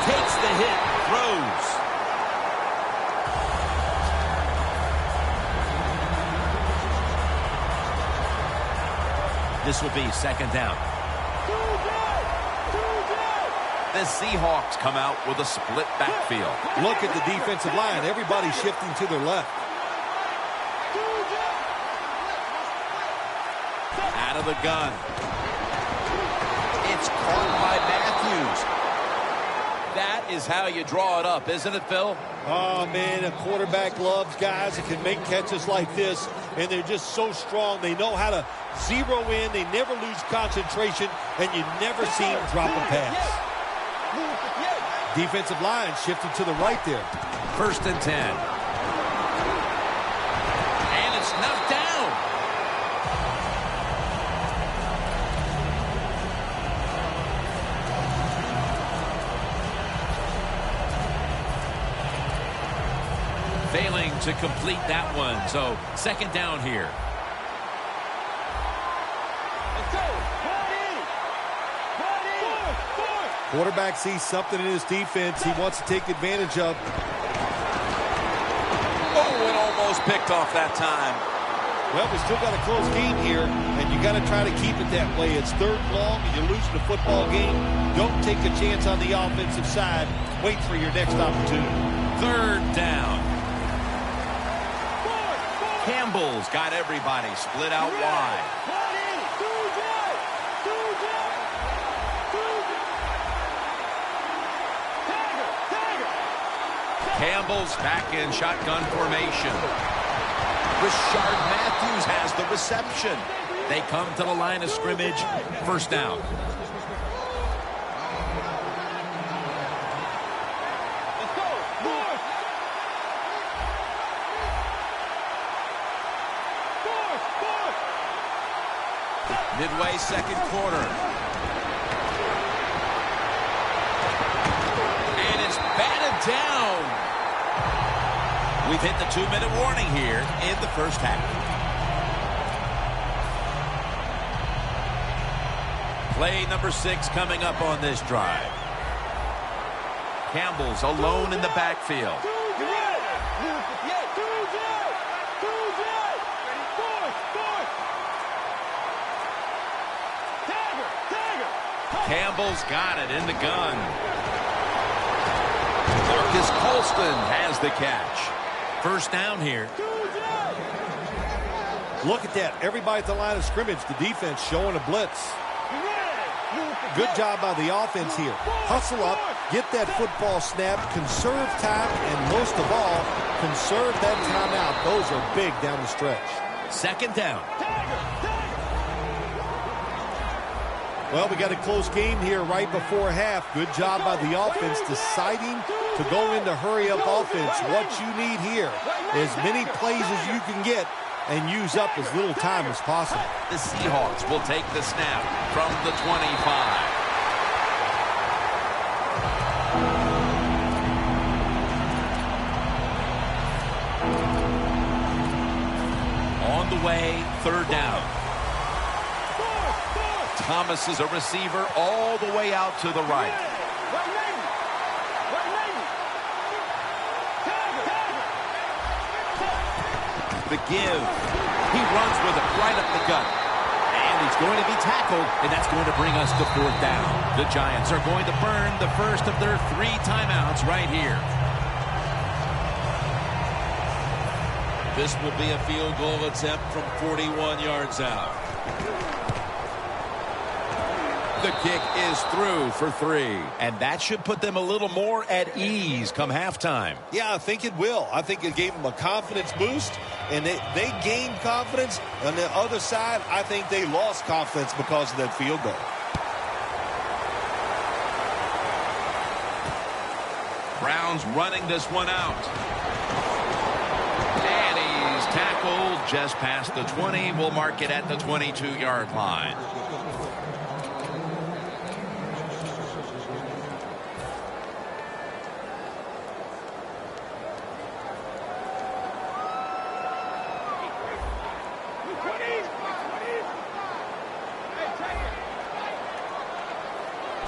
Takes the hit, throws. This will be second down. The Seahawks come out with a split backfield. Look at the defensive line. Everybody's shifting to their left. Out of the gun. It's caught by Matthews. That is how you draw it up, isn't it, Phil? Oh, man, a quarterback loves guys that can make catches like this, and they're just so strong. They know how to zero in. They never lose concentration, and you never see them drop a pass. Defensive line shifted to the right there. 1st and 10. And it's knocked down. Failing to complete that one. So, second down here. Quarterback sees something in his defense he wants to take advantage of. Oh, it almost picked off that time. Well, we still got a close game here, and you got to try to keep it that way. It's 3rd and long, and you're losing the football game. Don't take a chance on the offensive side. Wait for your next opportunity. 3rd down. Campbell's got everybody split out wide. Campbell's back in shotgun formation. Rashard Matthews has the reception. They come to the line of scrimmage. 1st down. Midway 2nd quarter. And it's batted down. We've hit the 2-minute warning here in the 1st half. Play number 6 coming up on this drive. Campbell's alone in the backfield. Campbell's got it in the gun. Marcus Colston has the catch. 1st down here. Look at that. Everybody at the line of scrimmage, the defense showing a blitz. Good job by the offense here. Hustle up, get that football snap, conserve time, and most of all, conserve that timeout. Those are big down the stretch. 2nd down. Well, we got a close game here right before half. Good job by the offense deciding to go into hurry-up offense. What you need here, as many plays as you can get and use up as little time as possible. The Seahawks will take the snap from the 25. On the way, 3rd down. Thomas is a receiver all the way out to the right. The give. He runs with it right up the gut. And He's going to be tackled, and that's going to bring us to 4th down. The Giants are going to burn the first of their 3 timeouts right here. This will be a field goal attempt from 41 yards out. The kick is through for 3. And that should put them a little more at ease come halftime. Yeah, I think it will. I think it gave them a confidence boost, and they gained confidence. On the other side, I think they lost confidence because of that field goal. Browns running this one out. And he's tackled just past the 20. We'll mark it at the 22-yard line.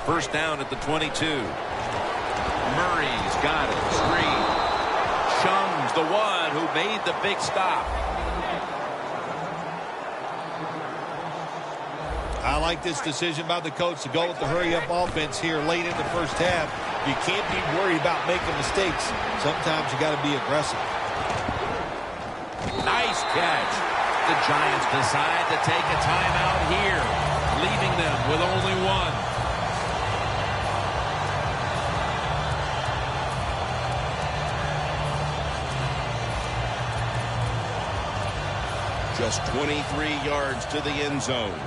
First down at the 22. Murray's got it. Screen. Chung's the one who made the big stop. I like this decision by the coach to go with the hurry-up offense here late in the first half. You can't be worried about making mistakes. Sometimes you got to be aggressive. Nice catch. The Giants decide to take a timeout here, leaving them with only 1. Just 23 yards to the end zone.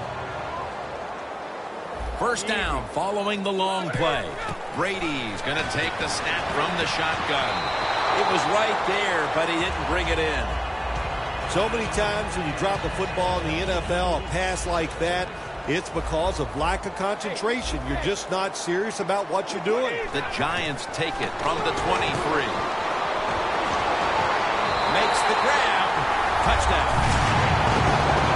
First down following the long play. Brady's going to take the snap from the shotgun. It was right there, but he didn't bring it in. So many times when you drop the football in the NFL, a pass like that, it's because of lack of concentration. You're just not serious about what you're doing. The Giants take it from the 23. Makes the grab. Touchdown.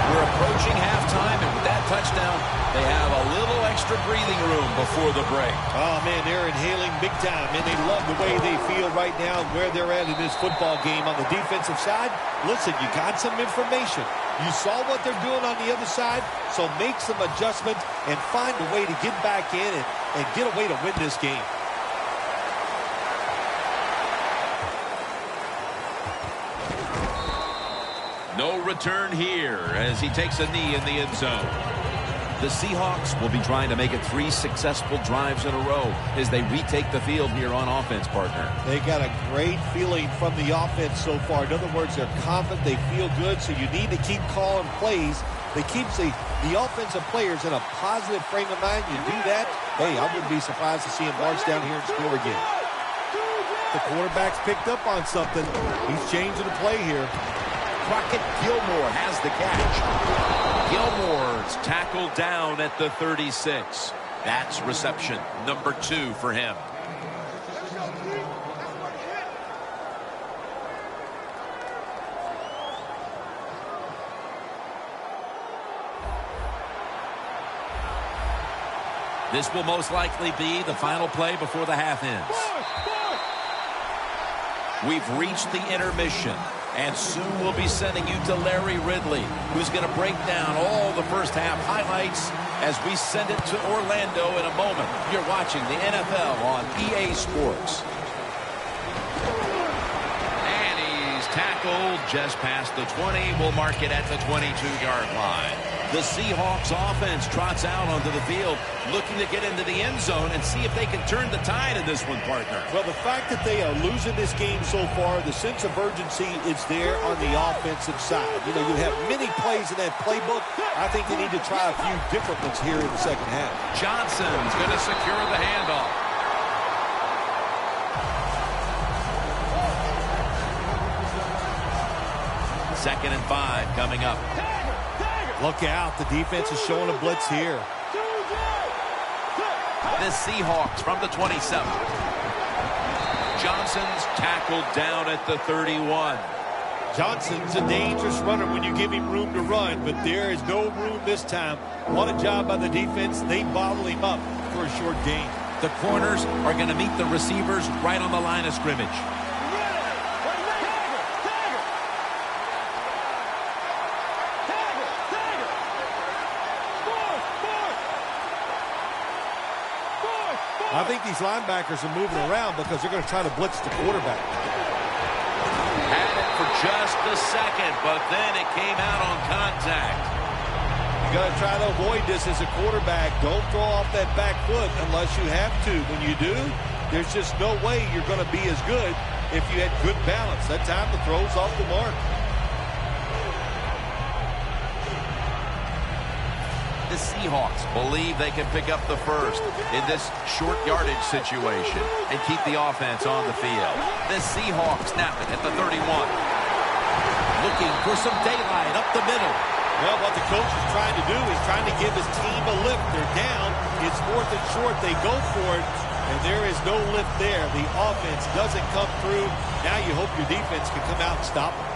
We're approaching halftime, and with that touchdown, they have a little extra breathing room before the break. Oh, man, they're inhaling big time, and they love the way they feel right now and where they're at in this football game. On the defensive side, listen, you got some information. You saw what they're doing on the other side, so make some adjustments and find a way to get back in and get a way to win this game. No return here as he takes a knee in the end zone. The Seahawks will be trying to make it 3 successful drives in a row as they retake the field here on offense, partner. They got a great feeling from the offense so far. In other words, they're confident, they feel good, so you need to keep calling plays. They keep the offensive players in a positive frame of mind. You do that, hey, I wouldn't be surprised to see him march down here and score again. The quarterback's picked up on something. He's changing the play here. Crockett Gilmore has the catch. Gilmore's tackled down at the 36. That's reception number 2 for him. This will most likely be the final play before the half ends. We've reached the intermission. And soon we'll be sending you to Larry Ridley, who's going to break down all the first half highlights as we send it to Orlando in a moment. You're watching the NFL on EA Sports. And he's tackled just past the 20. We'll mark it at the 22-yard line. The Seahawks offense trots out onto the field, looking to get into the end zone and see if they can turn the tide in this one, partner. Well, the fact that they are losing this game so far, the sense of urgency is there on the offensive side. You know, you have many plays in that playbook. I think they need to try a few different ones here in the second half. Johnson's going to secure the handoff. Second and 5 coming up. Look out. The defense is showing a blitz here. The Seahawks from the 27. Johnson's tackled down at the 31. Johnson's a dangerous runner when you give him room to run, but there is no room this time. What a job by the defense. They bottle him up for a short gain. The corners are going to meet the receivers right on the line of scrimmage. these linebackers are moving around because they're going to try to blitz the quarterback. Had it for just a second, but then it came out on contact. You got to try to avoid this as a quarterback. Don't throw off that back foot unless you have to. When you do, there's just no way you're going to be as good if you had good balance. That time the throw's off the mark. The Seahawks believe they can pick up the first in this short yardage situation and keep the offense on the field. The Seahawks snap it at the 31. Looking for some daylight up the middle. Well, what the coach is trying to do is trying to give his team a lift. They're down. It's 4th and short. They go for it, and there is no lift there. The offense doesn't come through. Now you hope your defense can come out and stop them.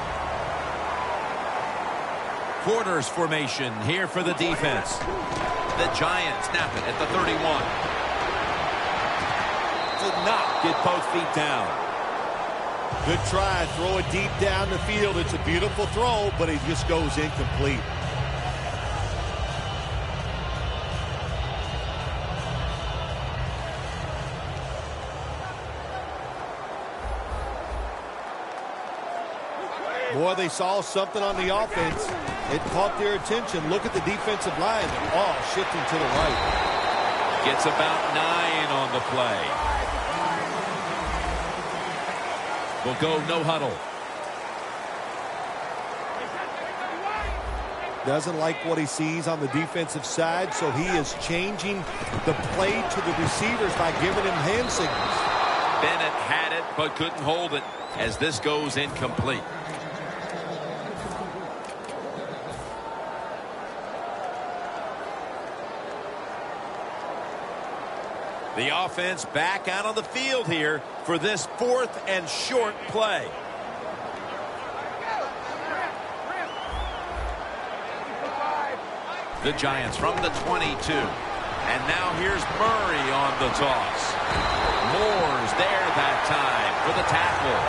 Quarters formation here for the defense. The Giants snap it at the 31. Did not get both feet down. Good try. Throw it deep down the field. It's a beautiful throw, but it just goes incomplete. Boy, they saw something on the offense. It caught their attention. Look at the defensive line. They're all shifting to the right. Gets about 9 on the play. We'll go no huddle. Doesn't like what he sees on the defensive side, so he is changing the play to the receivers by giving him hand signals. Bennett had it but couldn't hold it as this goes incomplete. The offense back out on the field here for this 4th and short play. The Giants from the 22. And now here's Murray on the toss. Moore's there that time for the tackle.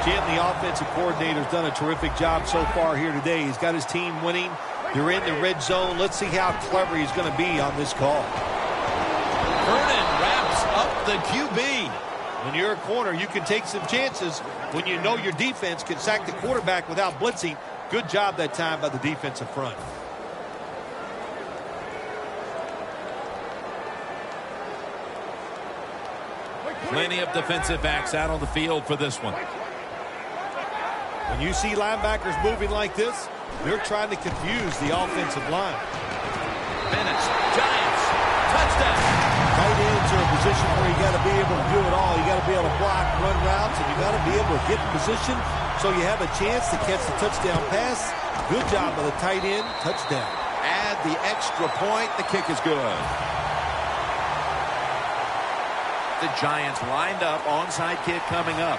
Jim, the offensive coordinator's done a terrific job so far here today. He's got his team winning. They're in the red zone. Let's see how clever he's going to be on this call. Vernon wraps up the QB. When you're a corner, you can take some chances when you know your defense can sack the quarterback without blitzing. Good job that time by the defensive front. Plenty of defensive backs out on the field for this one. When you see linebackers moving like this, they're trying to confuse the offensive line. Bennett's Giants touchdown. Tight ends are a position where you got to be able to do it all. You got to be able to block, run routes, and you got to be able to get in position so you have a chance to catch the touchdown pass. Good job by the tight end. Touchdown. Add the extra point. The kick is good. The Giants lined up. Onside kick coming up.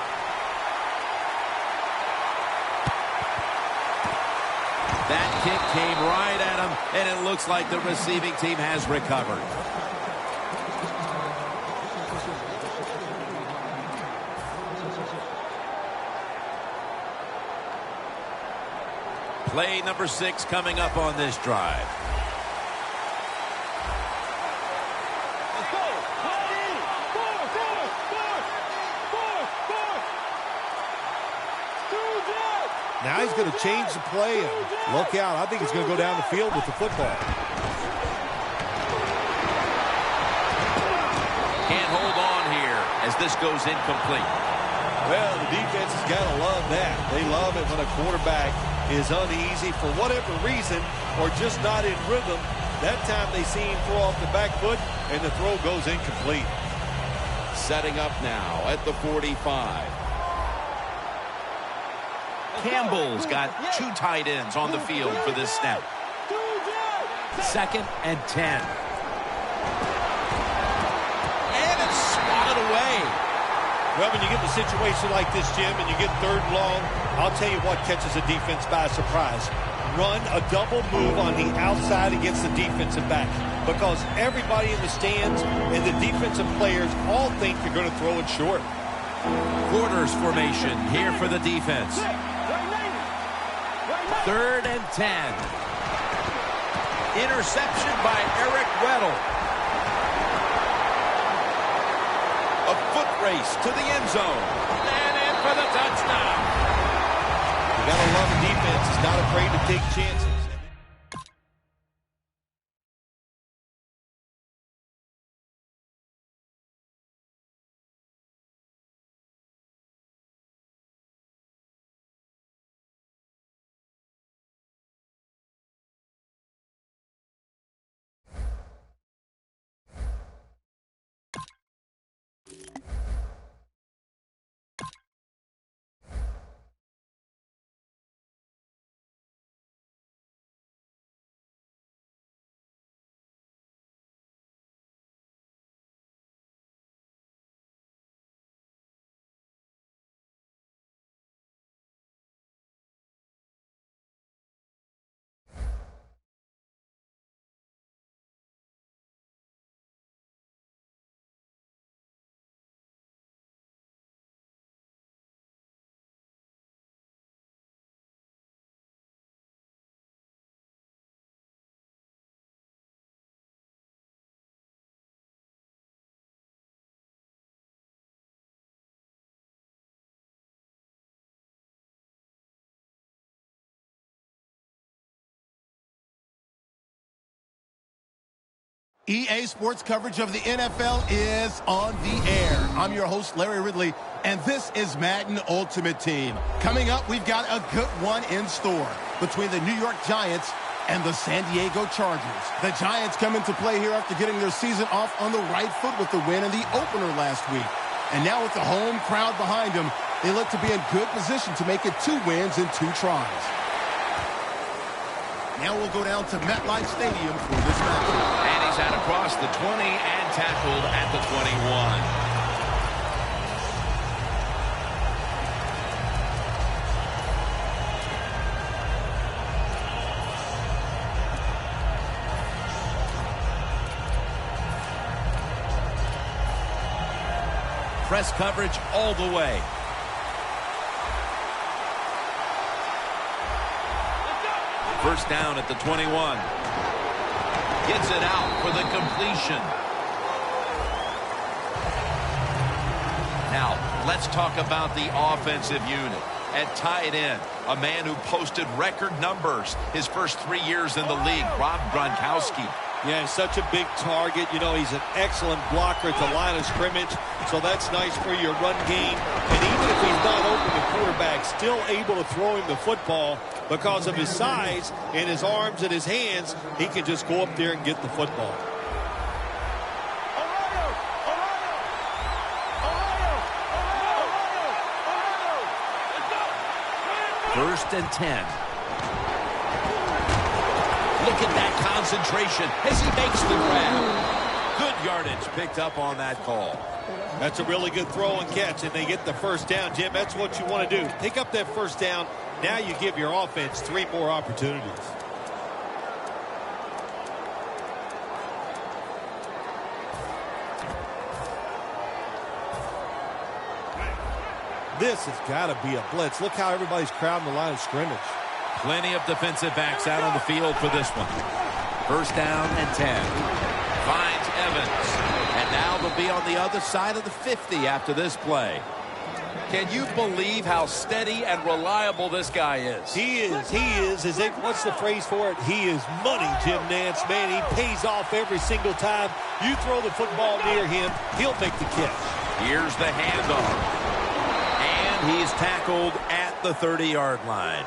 That kick came right at him, and it looks like the receiving team has recovered. Play number 6 coming up on this drive. Now he's going to change the play and look out. I think he's going to go down the field with the football. Can't hold on here as this goes incomplete. Well, the defense has got to love that. They love it when a quarterback is uneasy for whatever reason or just not in rhythm. That time they see him throw off the back foot and the throw goes incomplete. Setting up now at the 45. Campbell's got 2 tight ends on the field for this snap. 2nd and 10. And it's swatted away. Well, when you get in a situation like this, Jim, and you get 3rd and long, I'll tell you what catches a defense by surprise. Run a double move on the outside against the defensive back because everybody in the stands and the defensive players all think you're going to throw it short. Quarters formation here for the defense. 3rd and 10. Interception by Eric Weddle. race to the end zone. And in for the touchdown. You got to love a defense. It's not afraid to take chances. EA Sports coverage of the NFL is on the air. I'm your host, Larry Ridley, and this is Madden Ultimate Team. Coming up, we've got a good one in store between the New York Giants and the San Diego Chargers. The Giants come into play here after getting their season off on the right foot with the win in the opener last week. And now with the home crowd behind them, they look to be in good position to make it 2 wins in 2 tries. Now we'll go down to MetLife Stadium for this match. And he's out across the 20 and tackled at the 21. Press coverage all the way. First down at the 21. Gets it out for the completion. Now, let's talk about the offensive unit. At tight end, a man who posted record numbers his first 3 years in the league, Rob Gronkowski. Yeah, he's such a big target. You know, he's an excellent blocker at the line of scrimmage, so that's nice for your run game. And even if he's not open, the quarterback still able to throw him the football because of his size and his arms and his hands. He can just go up there and get the football. First and 10. Look at that concentration as he makes the grab. Good yardage picked up on that call. That's a really good throw and catch, and they get the first down, Jim. That's what you want to do. Pick up that first down. Now you give your offense 3 more opportunities. This has got to be a blitz. Look how everybody's crowding the line of scrimmage. Plenty of defensive backs out on the field for this one. First down and 10. Finds Evans. And now they'll be on the other side of the 50 after this play. Can you believe how steady and reliable this guy is? He is. He is. What's the phrase for it? He is money, Jim Nantz. Man, he pays off every single time. You throw the football near him, he'll make the catch. Here's the handoff. And he's tackled at the 30-yard line.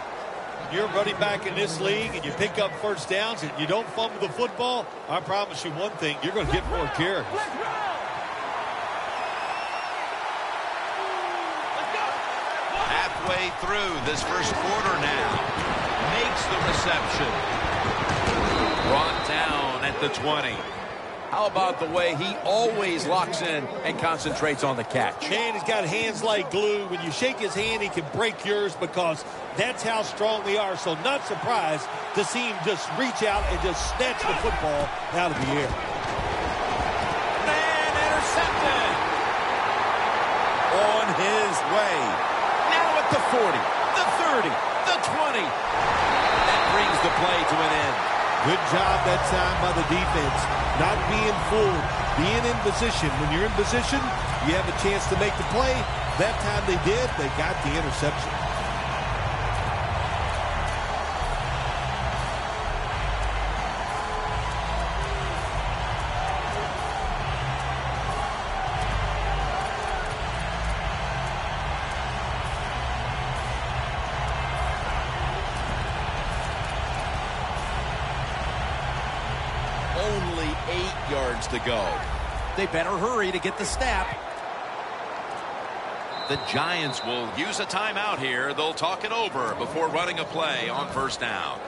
You're running back in this league and you pick up first downs and you don't fumble the football, I promise you one thing, you're going to get more carries. Halfway through this first quarter now. Makes the reception. Brought down at the 20. How about the way he always locks in and concentrates on the catch? Man, he's got hands like glue. When you shake his hand, he can break yours because that's how strong they are. So not surprised to see him just reach out and just snatch the football out of the air. And intercepted. On his way. Now at the 40, the 30, the 20. That brings the play to an end. Good job that time by the defense. Not being fooled, being in position. When you're in position, you have a chance to make the play. That time they did. They got the interception. Only 8 yards to go. They better hurry to get the snap. The Giants will use a timeout here. They'll talk it over before running a play on first down.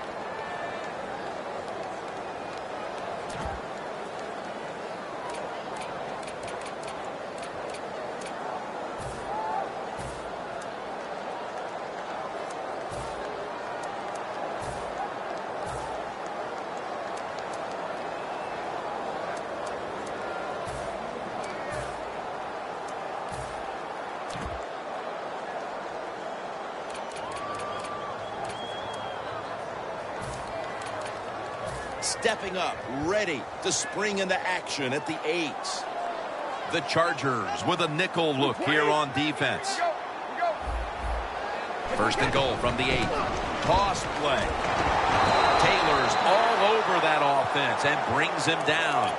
Stepping up, ready to spring into action at the 8. The Chargers with a nickel look here on defense. First and goal from the 8. Toss play. Taylor's all over that offense and brings him down.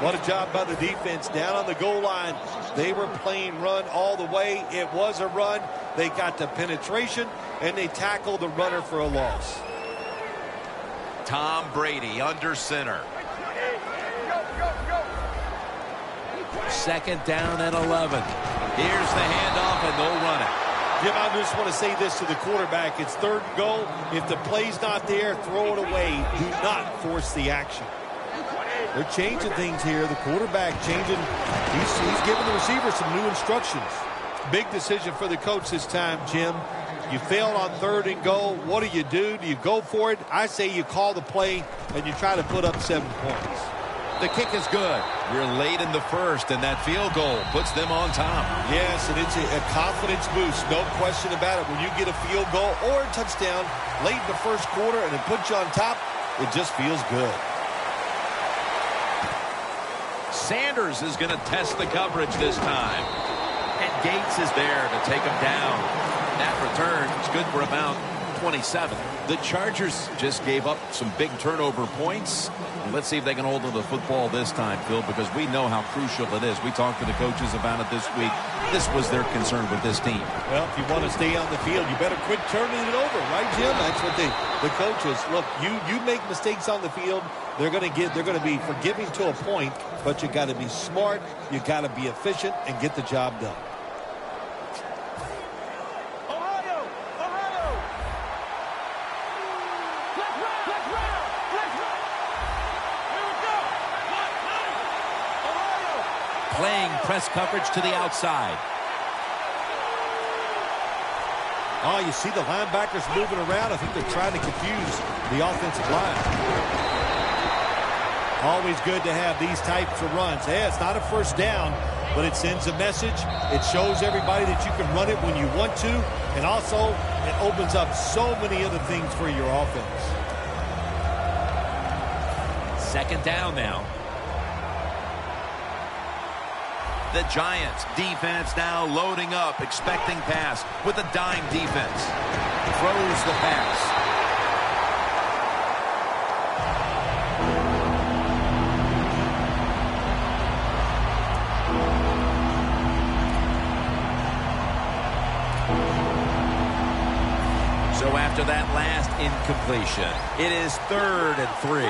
What a job by the defense down on the goal line. They were playing run all the way. It was a run. They got the penetration, and they tackled the runner for a loss. Tom Brady under center. Second down and 11. Here's the handoff, and they'll run it. Jim, I just want to say this to the quarterback. It's third and goal. If the play's not there, throw it away. Do not force the action. They're changing things here. The quarterback changing. He's giving the receiver some new instructions. Big decision for the coach this time, Jim. You failed on third and goal. What do? Do you go for it? I say you call the play and you try to put up 7 points. The kick is good. We're late in the first, and that field goal puts them on top. Yes, and it's a confidence boost. No question about it. When you get a field goal or a touchdown late in the first quarter and it puts you on top, it just feels good. Sanders is going to test the coverage this time. And Gates is there to take him down. That return is good for about 27. The Chargers just gave up some big turnover points. Let's see if they can hold on to the football this time, Phil, because we know how crucial it is. We talked to the coaches about it this week. This was their concern with this team. Well, if you want to stay on the field, you better quit turning it over, right, Jim? That's what the coaches look. You make mistakes on the field, they're going to be forgiving to a point, but you got to be smart, you got to be efficient, and get the job done. Playing press coverage to the outside. Oh, you see the linebackers moving around. I think they're trying to confuse the offensive line. Always good to have these types of runs. Yeah, it's not a first down, but it sends a message. It shows everybody that you can run it when you want to, and also it opens up so many other things for your offense. Second down now. The Giants defense now loading up, expecting pass with a dime defense. Throws the pass. So after that last incompletion, it is 3rd and 3.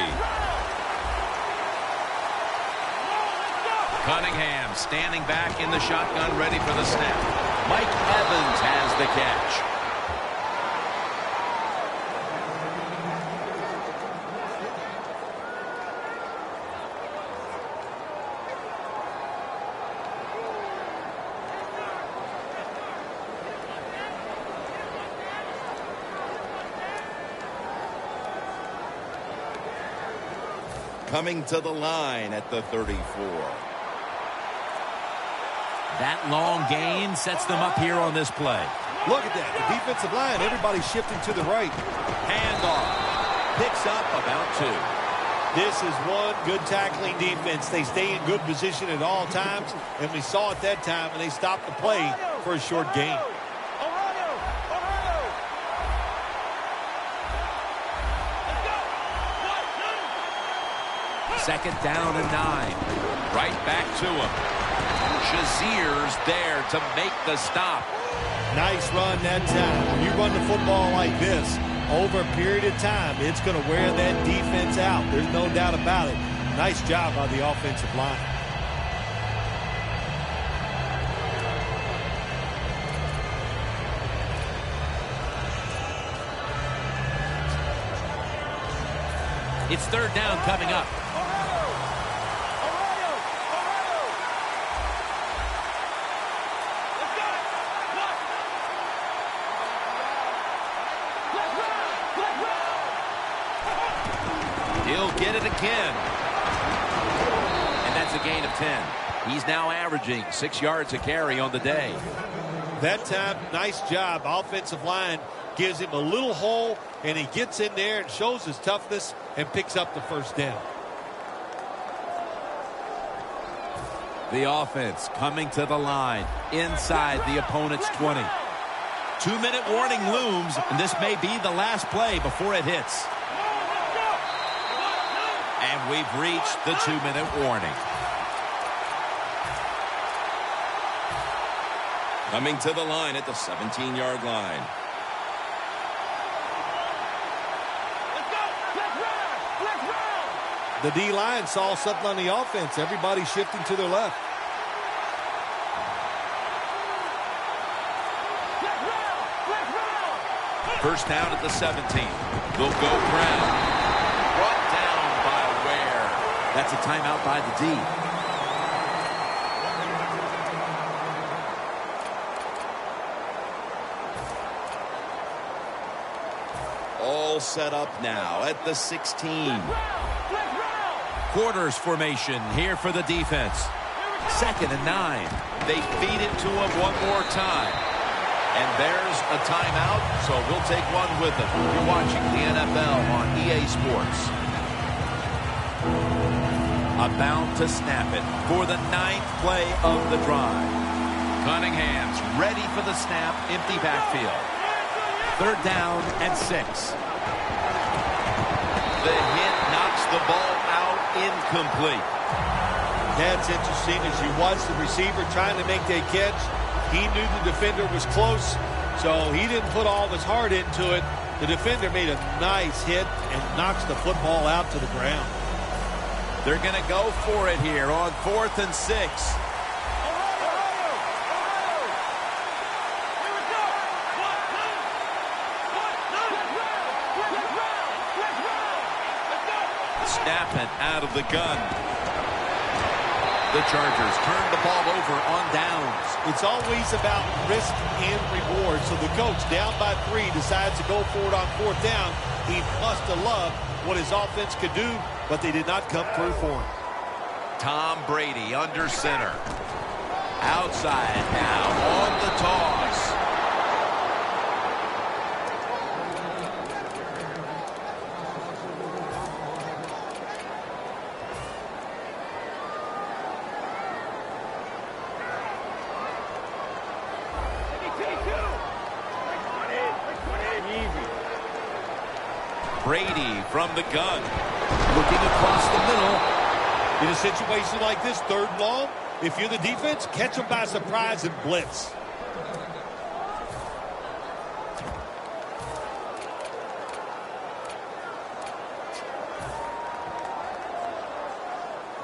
Cunningham standing back in the shotgun, ready for the snap. Mike Evans has the catch. Coming to the line at the 34. That long gain sets them up here on this play. Look at that. The defensive line, everybody's shifting to the right. Handoff. Picks up about 2. This is one good tackling defense. They stay in good position at all times, and we saw it that time, and they stopped the play for a short gain. Second down and 9. Right back to him. Shazier's there to make the stop. Nice run that time. When you run the football like this, over a period of time, it's going to wear that defense out. There's no doubt about it. Nice job by the offensive line. It's third down coming up. He'll get it again. And that's a gain of 10. He's now averaging 6 yards a carry on the day. That time, nice job. Offensive line gives him a little hole, and he gets in there and shows his toughness and picks up the first down. The offense coming to the line inside the opponent's 20. 2-minute warning looms, and this may be the last play before it hits. And we've reached the 2-minute warning. Coming to the line at the 17-yard line. The D-line saw something on the offense. Everybody shifting to their left. First down at the 17. They'll go Brown. Brought down by Ware. That's a timeout by the D. All set up now at the 16. Quarters formation here for the defense. Second and 9. They feed it to him one more time. And there's a timeout, so we'll take one with them. You're watching the NFL on EA Sports. About to snap it for the 9th play of the drive. Cunningham's ready for the snap, empty backfield. Third down and 6. The hit knocks the ball out incomplete. That's interesting. As you watch the receiver trying to make that catch, he knew the defender was close, so he didn't put all of his heart into it. The defender made a nice hit and knocks the football out to the ground. They're going to go for it here on 4th and 6. Snapping out of the gun. The Chargers turn the ball over on downs. It's always about risk and reward. So the coach, down by 3, decides to go for it on 4th down. He must have loved what his offense could do, but they did not come through for him. Tom Brady under center. Outside now on the toss. Brady from the gun. Looking across the middle. In a situation like this, 3rd and long, if you're the defense, catch them by surprise and blitz.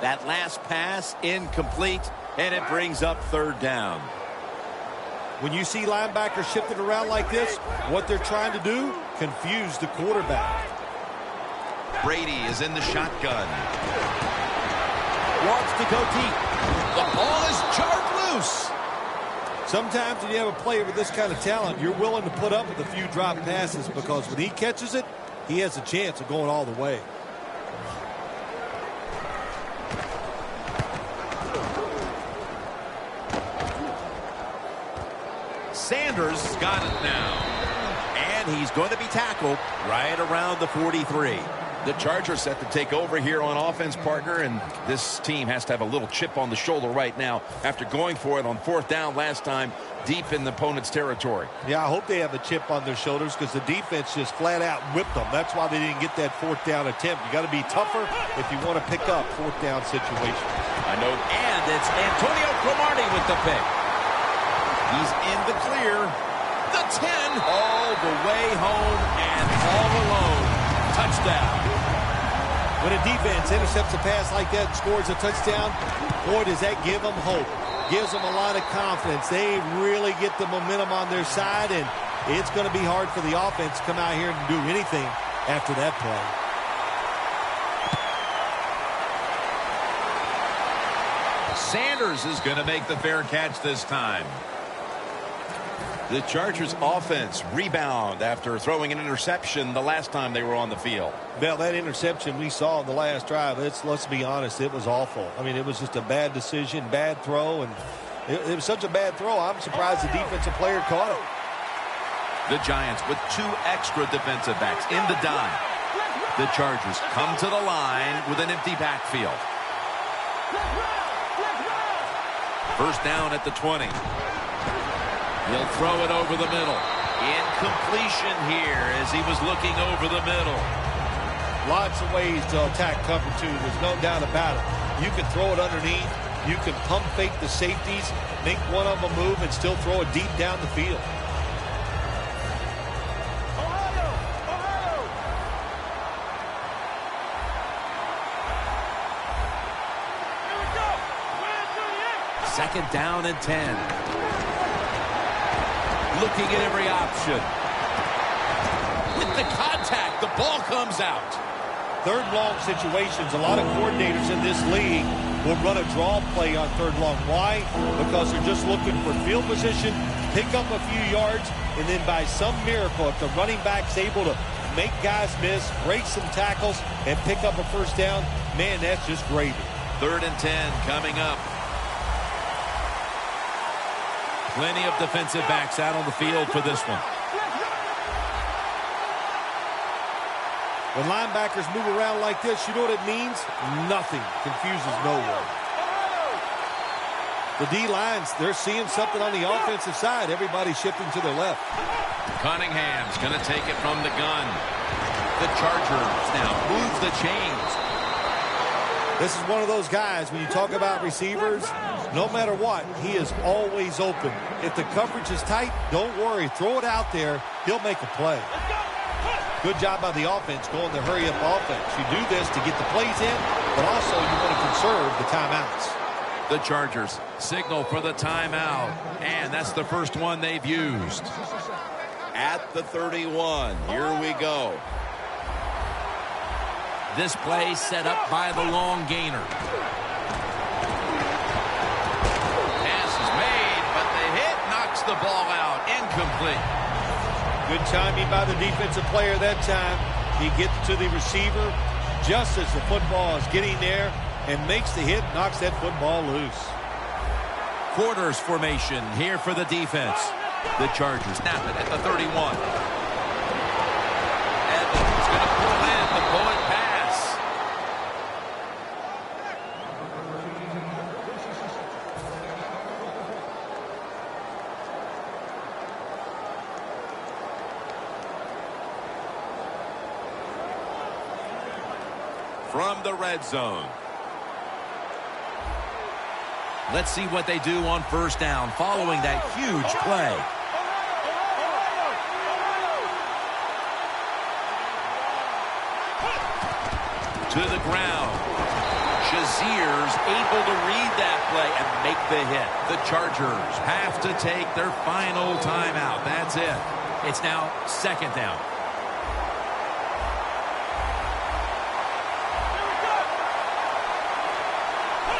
That last pass incomplete, and it brings up 3rd down. When you see linebackers shifting around like this, what they're trying to do, confuse the quarterback. Brady is in the shotgun. Wants to go deep. The ball is jarred loose. Sometimes when you have a player with this kind of talent, you're willing to put up with a few drop passes because when he catches it, he has a chance of going all the way. Sanders has got it now. And he's going to be tackled right around the 43. The Chargers set to take over here on offense, partner, and this team has to have a little chip on the shoulder right now after going for it on 4th down last time deep in the opponent's territory. Yeah, I hope they have a chip on their shoulders because the defense just flat out whipped them. That's why they didn't get that 4th down attempt. You got to be tougher if you want to pick up 4th down situations. I know, and it's Antonio Cromartie with the pick. He's in the clear. The 10 all the way home and all alone. Touchdown. When a defense intercepts a pass like that and scores a touchdown, boy, does that give them hope. Gives them a lot of confidence. They really get the momentum on their side, and it's going to be hard for the offense to come out here and do anything after that play. Sanders is going to make the fair catch this time. The Chargers offense rebound after throwing an interception the last time they were on the field. Well, that interception we saw in the last drive, let's be honest, it was awful. I mean, it was just a bad decision, bad throw, and it was such a bad throw, I'm surprised the defensive player caught it. The Giants with 2 extra defensive backs in the dime. The Chargers come to the line with an empty backfield. First down at the 20. He'll throw it over the middle. Incompletion here as he was looking over the middle. Lots of ways to attack cover 2. There's no doubt about it. You can throw it underneath. You can pump fake the safeties, make one of them move, and still throw it deep down the field. Second down and 10. Looking at every option. With the contact, the ball comes out. 3rd long situations, a lot of coordinators in this league will run a draw play on 3rd long. Why? Because they're just looking for field position, pick up a few yards, and then by some miracle, if the running back's able to make guys miss, break some tackles, and pick up a first down, man, that's just gravy. 3rd and 10 coming up. Plenty of defensive backs out on the field for this one. When linebackers move around like this, you know what it means? Nothing. Confuses no one. The D-lines, they're seeing something on the offensive side. Everybody's shifting to their left. Cunningham's going to take it from the gun. The Chargers now move the chains. This is one of those guys, when you talk about receivers, no matter what, he is always open. If the coverage is tight, don't worry. Throw it out there. He'll make a play. Good job by the offense going the hurry-up offense. You do this to get the plays in, but also you want to conserve the timeouts. The Chargers signal for the timeout, and that's the first one they've used. At the 31, here we go. This play set up by the long gainer. Pass is made, but the hit knocks the ball out. Incomplete. Good timing by the defensive player that time. He gets to the receiver just as the football is getting there and makes the hit, knocks that football loose. Quarters formation here for the defense. The Chargers snap it at the 31. Evans going to pull in the bullet pass. From the red zone. Let's see what they do on first down following that huge play. To the ground. Shazier's able to read that play and make the hit. The Chargers have to take their final timeout. That's it. It's now second down.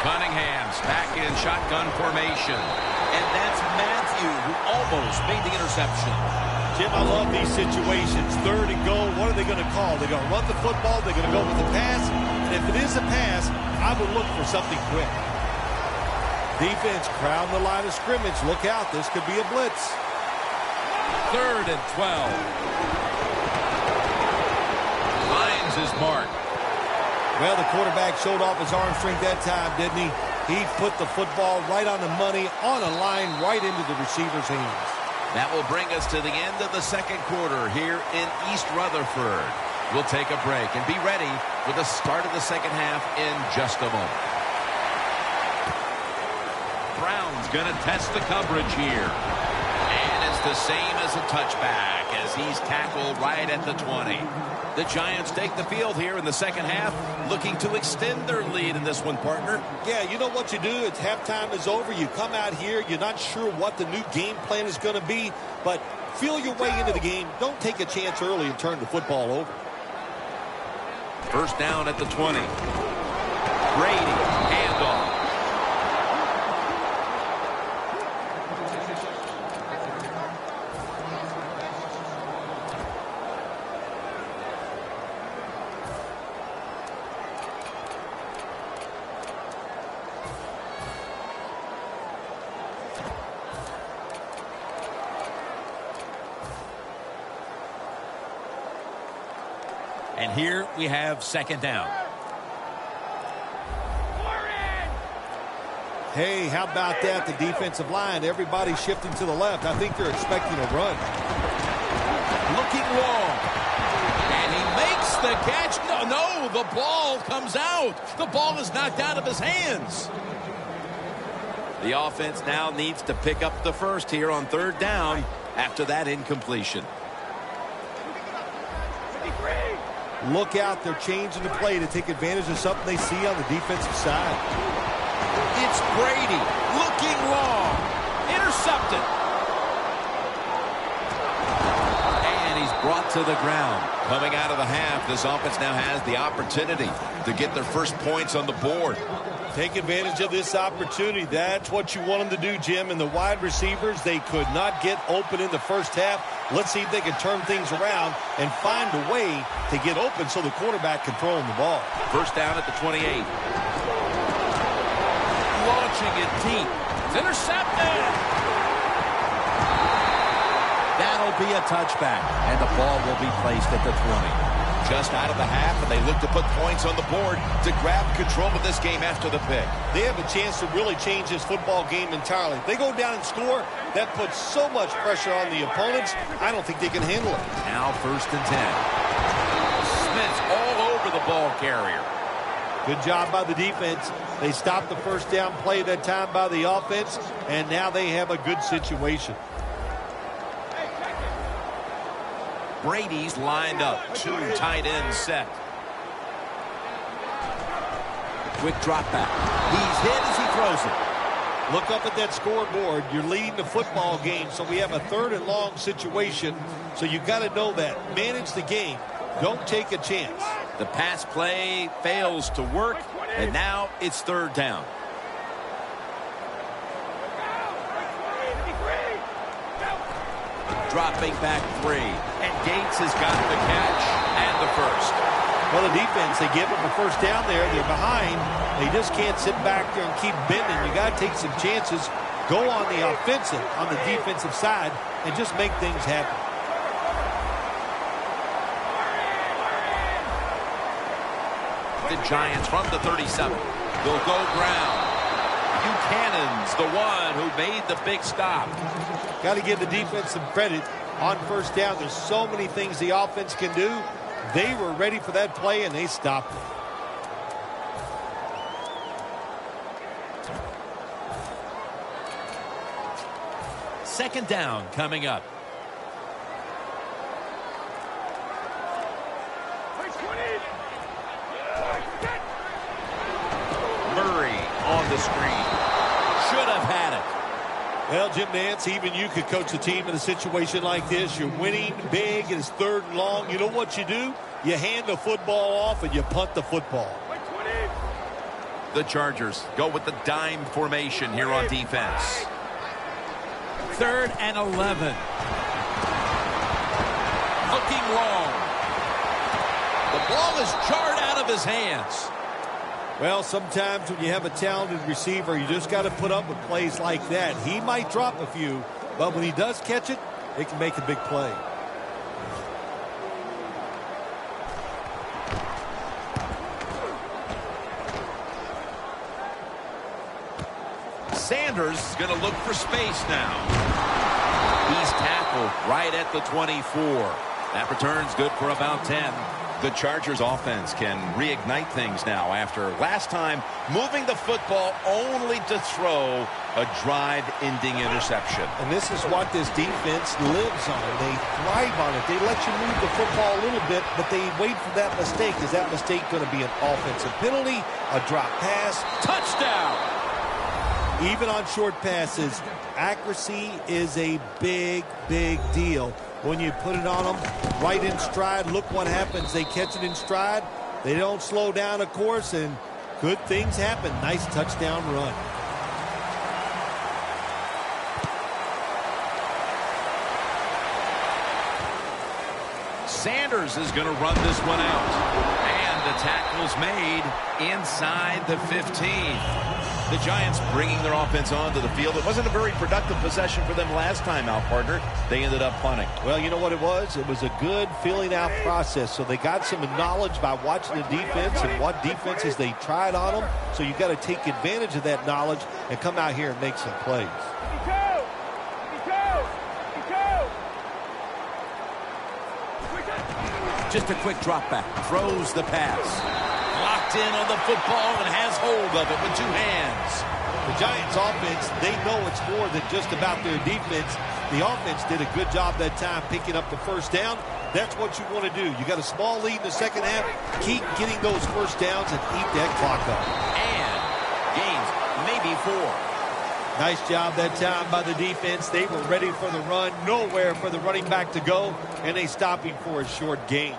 Cunningham's back in shotgun formation. And that's Matthew who almost made the interception. Jim, I love these situations. 3rd and goal, what are they going to call? They're going to run the football, they're going to go with the pass. And if it is a pass, I would look for something quick. Defense crowd the line of scrimmage. Look out, this could be a blitz. 3rd and 12. Lions finds his mark. Well, the quarterback showed off his arm strength that time, didn't he? He put the football right on the money, on a line, right into the receiver's hands. That will bring us to the end of the second quarter here in East Rutherford. We'll take a break and be ready for the start of the second half in just a moment. Brown's going to test the coverage here. And it's the same as a touchback as he's tackled right at the 20. The Giants take the field here in the second half, looking to extend their lead in this one, partner. Yeah, you know what you do? It's halftime is over. You come out here. You're not sure what the new game plan is going to be, but feel your way into the game. Don't take a chance early and turn the football over. First down at the 20. Brady, handoff. And here we have second down. Hey, how about that? The defensive line, everybody shifting to the left. I think they're expecting a run. Looking long. And he makes the catch. No, the ball comes out. The ball is knocked out of his hands. The offense now needs to pick up the first here on third down after that incompletion. Look out, they're changing the play to take advantage of something they see on the defensive side. It's Brady looking long. Intercepted. And he's brought to the ground. Coming out of the half, this offense now has the opportunity to get their first points on the board. Take advantage of this opportunity. That's what you want them to do, Jim. And the wide receivers, they could not get open in the first half. Let's see if they can turn things around and find a way to get open so the quarterback can throw him the ball. First down at the 28. Launching it deep. It's intercepted. That'll be a touchback. And the ball will be placed at the 20. Just out of the half, and they look to put points on the board to grab control of this game after the pick. They have a chance to really change this football game entirely. If they go down and score, that puts so much pressure on the opponents, I don't think they can handle it. Now first and 10. Smith's all over the ball carrier. Good job by the defense. They stopped the first down play that time by the offense, and now they have a good situation. Brady's lined up. Two tight ends set. Quick drop back. He's hit as he throws it. Look up at that scoreboard. You're leading the football game, so we have a third and long situation. So you've got to know that. Manage the game. Don't take a chance. The pass play fails to work, and now it's third down. Dropping back 3. And Gates has got the catch and the first. Well, the defense, they give them a first down there. They're behind. They just can't sit back there and keep bending. You got to take some chances. Go on the offensive, on the defensive side, and just make things happen. The Giants from the 37. They'll go ground. Buchanan's the one who made the big stop. Got to give the defense some credit on first down. There's so many things the offense can do. They were ready for that play, and they stopped it. Second down coming up. Murray on the screen. Should have had it. Well, Jim Nance, even you could coach a team in a situation like this. You're winning big, and it's third and long. You know what you do? You hand the football off, and you punt the football. The Chargers go with the dime formation here on defense. Third and 11. Looking long. The ball is jarred out of his hands. Well, sometimes when you have a talented receiver, you just got to put up with plays like that. He might drop a few, but when he does catch it, it can make a big play. Sanders is going to look for space now. He's tackled right at the 24. That return's good for about 10. The Chargers offense can reignite things now after last time moving the football only to throw a drive-ending interception. And this is what this defense lives on. They thrive on it. They let you move the football a little bit, but they wait for that mistake. Is that mistake going to be an offensive penalty, a drop pass? Touchdown! Even on short passes, accuracy is a big, big deal. When you put it on them right in stride, look what happens. They catch it in stride. They don't slow down, of course, and good things happen. Nice touchdown run. Sanders is going to run this one out. And the tackle's made inside the 15. The Giants bringing their offense onto the field. It wasn't a very productive possession for them last time out, partner. They ended up punting. Well, you know what it was? It was a good filling out process. So they got some knowledge by watching the defense and what defenses they tried on them. So you got to take advantage of that knowledge and come out here and make some plays. Just a quick drop back. Throws the pass. Locked in on the football and has hold of it with two hands. The Giants offense, they know it's more than just about their defense. The offense did a good job that time picking up the first down. That's what you want to do. You got a small lead in the second half. Keep getting those first downs and eat that clock up. And gains maybe 4. Nice job that time by the defense. They were ready for the run. Nowhere for the running back to go. And they stop him for a short gain.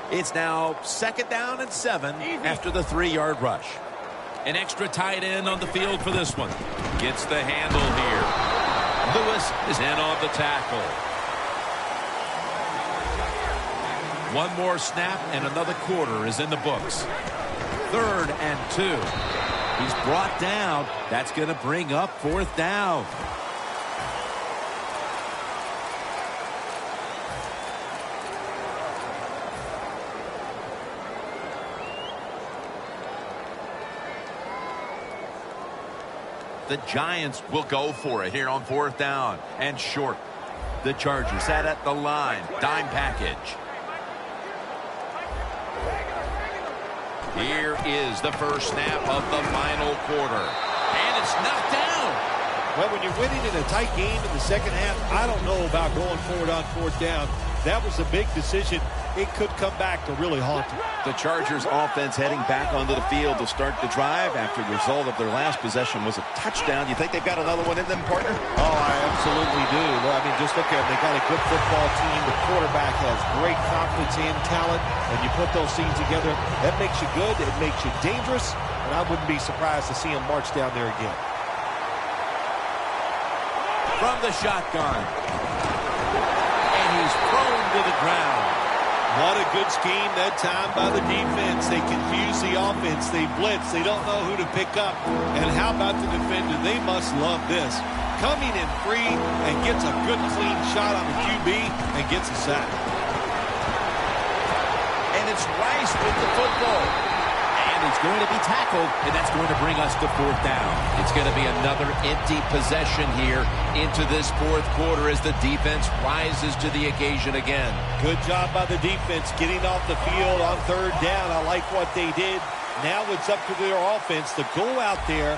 It's now 2nd down and 7 after the 3-yard rush. An extra tight end on the field for this one. Gets the handle here. Lewis is in on the tackle. One more snap and another quarter is in the books. 3rd and 2. He's brought down. That's going to bring up 4th down. The Giants will go for it here on 4th down and short. The Chargers sat at the line. Dime package. Here is the first snap of the final quarter. And it's knocked down. Well, when you're winning in a tight game in the second half, I don't know about going forward on 4th down. That was a big decision. It could come back to really haunt them. The Chargers offense heading back onto the field to start the drive after the result of their last possession was a touchdown. You think they've got another one in them, partner? Oh, I absolutely do. Well, I mean, just look at them. They got a good football team. The quarterback has great confidence and talent. And you put those things together, that makes you good. It makes you dangerous. And I wouldn't be surprised to see him march down there again. From the shotgun. And he's prone to the ground. What a good scheme that time by the defense. They confuse the offense. They blitz. They don't know who to pick up. And how about the defender? They must love this. Coming in free and gets a good clean shot on the QB and gets a sack. And it's Rice with the football. And he's going to be tackled, and that's going to bring us to 4th down. It's going to be another empty possession here into this 4th quarter as the defense rises to the occasion again. Good job by the defense getting off the field on 3rd down. I like what they did. Now it's up to their offense to go out there,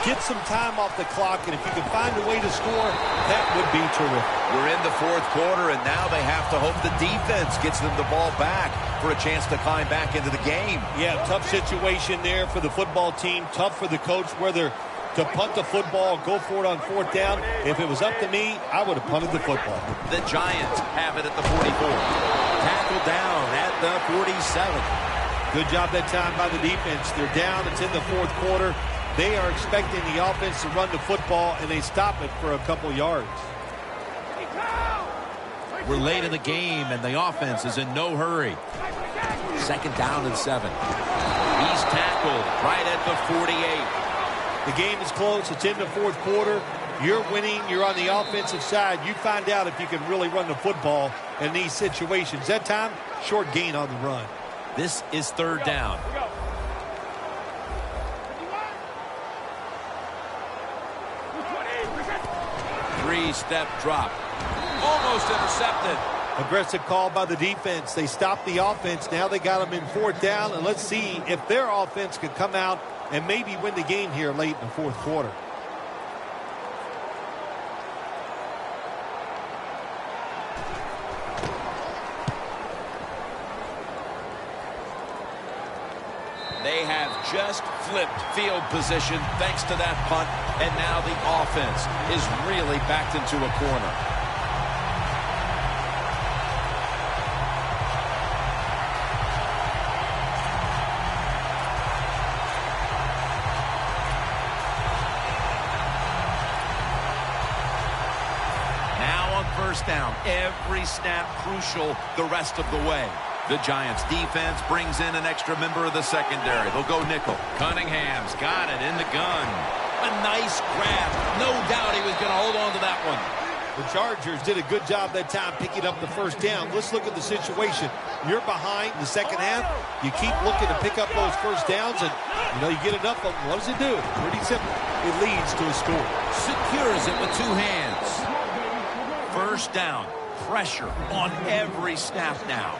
get some time off the clock, and if you can find a way to score, that would be terrific. We're in the 4th quarter, and now they have to hope the defense gets them the ball back for a chance to climb back into the game. Yeah, tough situation there for the football team, tough for the coach, whether to punt the football, go for it on 4th down. If it was up to me, I would have punted the football. The Giants have it at the 44. Tackled down at the 47. Good job that time by the defense. They're down. It's in the 4th quarter. They are expecting the offense to run the football, and they stop it for a couple yards. We're late in the game, and the offense is in no hurry. 2nd down and 7. He's tackled right at the 48. The game is close. It's in the 4th quarter. You're winning. You're on the offensive side. You find out if you can really run the football in these situations. That time, short gain on the run. This is 3rd down. Three-step drop. Almost intercepted. Aggressive call by the defense. They stopped the offense. Now they got them in fourth down, and let's see if their offense can come out and maybe win the game here late in the fourth quarter. They have just flipped field position thanks to that punt, and now the offense is really backed into a corner. Now on first down, every snap crucial the rest of the way. The Giants defense brings in an extra member of the secondary. They'll go nickel. Cunningham's got it in the gun. A nice grab. No doubt he was going to hold on to that one. The Chargers did a good job that time picking up the first down. Let's look at the situation. You're behind in the second half. You keep looking to pick up those first downs, and you get enough of them. What does it do? Pretty simple. It leads to a score. Secures it with two hands. First down. Pressure on every snap now.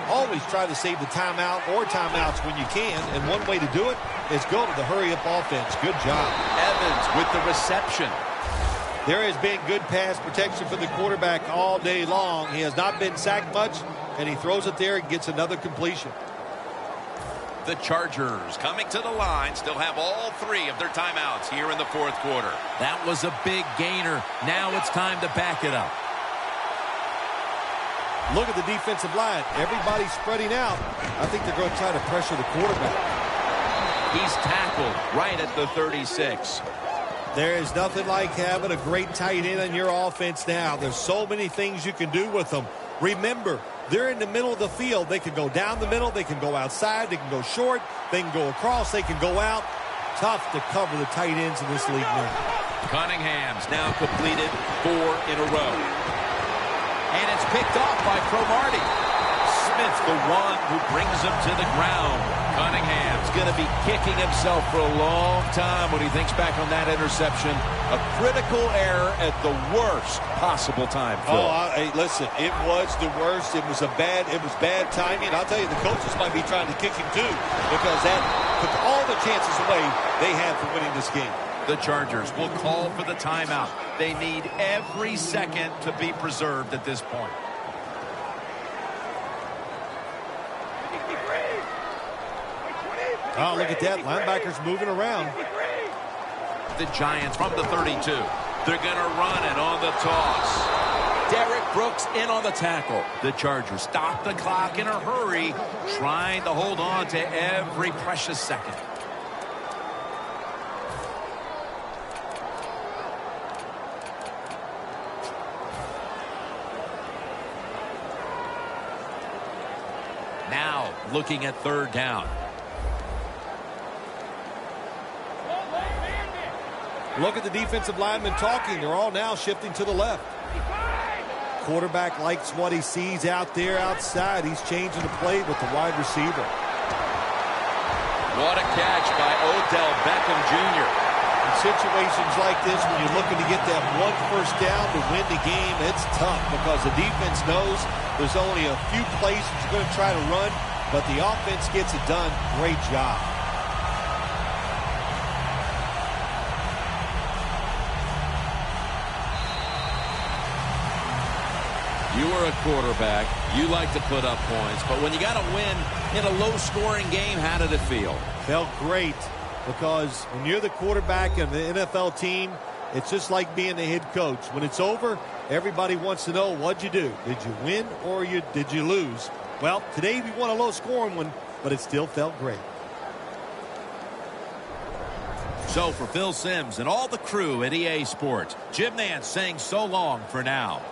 Always try to save the timeout or timeouts when you can, and one way to do it is go to the hurry-up offense. Good job. Evans with the reception. There has been good pass protection for the quarterback all day long. He has not been sacked much, and he throws it there and gets another completion. The Chargers coming to the line still have all three of their timeouts here in the fourth quarter. That was a big gainer. Now it's time to back it up. Look at the defensive line. Everybody's spreading out. I think they're going to try to pressure the quarterback. He's tackled right at the 36. There is nothing like having a great tight end on your offense now. There's so many things you can do with them. Remember, they're in the middle of the field. They can go down the middle. They can go outside. They can go short. They can go across. They can go out. Tough to cover the tight ends in this league now. Cunningham's now completed 4 in a row. And it's picked off by Cromartie. Smith, the one who brings him to the ground. Cunningham's going to be kicking himself for a long time when he thinks back on that interception. A critical error at the worst possible time, Phil. Hey, listen, it was the worst. It was bad timing. I'll tell you, the coaches might be trying to kick him too, because that took all the chances away they had for winning this game. The Chargers will call for the timeout. They need every second to be preserved at this point. Oh, look at that. Linebackers moving around. The Giants from the 32. They're going to run it on the toss. Derek Brooks in on the tackle. The Chargers stop the clock in a hurry, trying to hold on to every precious second. Now looking at third down. Look at the defensive linemen talking. They're all now shifting to the left. Quarterback likes what he sees out there outside. He's changing the play with the wide receiver. What a catch by Odell Beckham Jr. In situations like this, when you're looking to get that one first down to win the game, it's tough because the defense knows there's only a few plays that you're going to try to run, but the offense gets it done. Great job. You are a quarterback. You like to put up points. But when you got to win in a low-scoring game, how did it feel? Felt great because when you're the quarterback of the NFL team, it's just like being the head coach. When it's over, everybody wants to know, what'd you do? Did you win or did you lose? Well, today we won a low-scoring one, but it still felt great. So for Phil Simms and all the crew at EA Sports, Jim Nantz saying so long for now.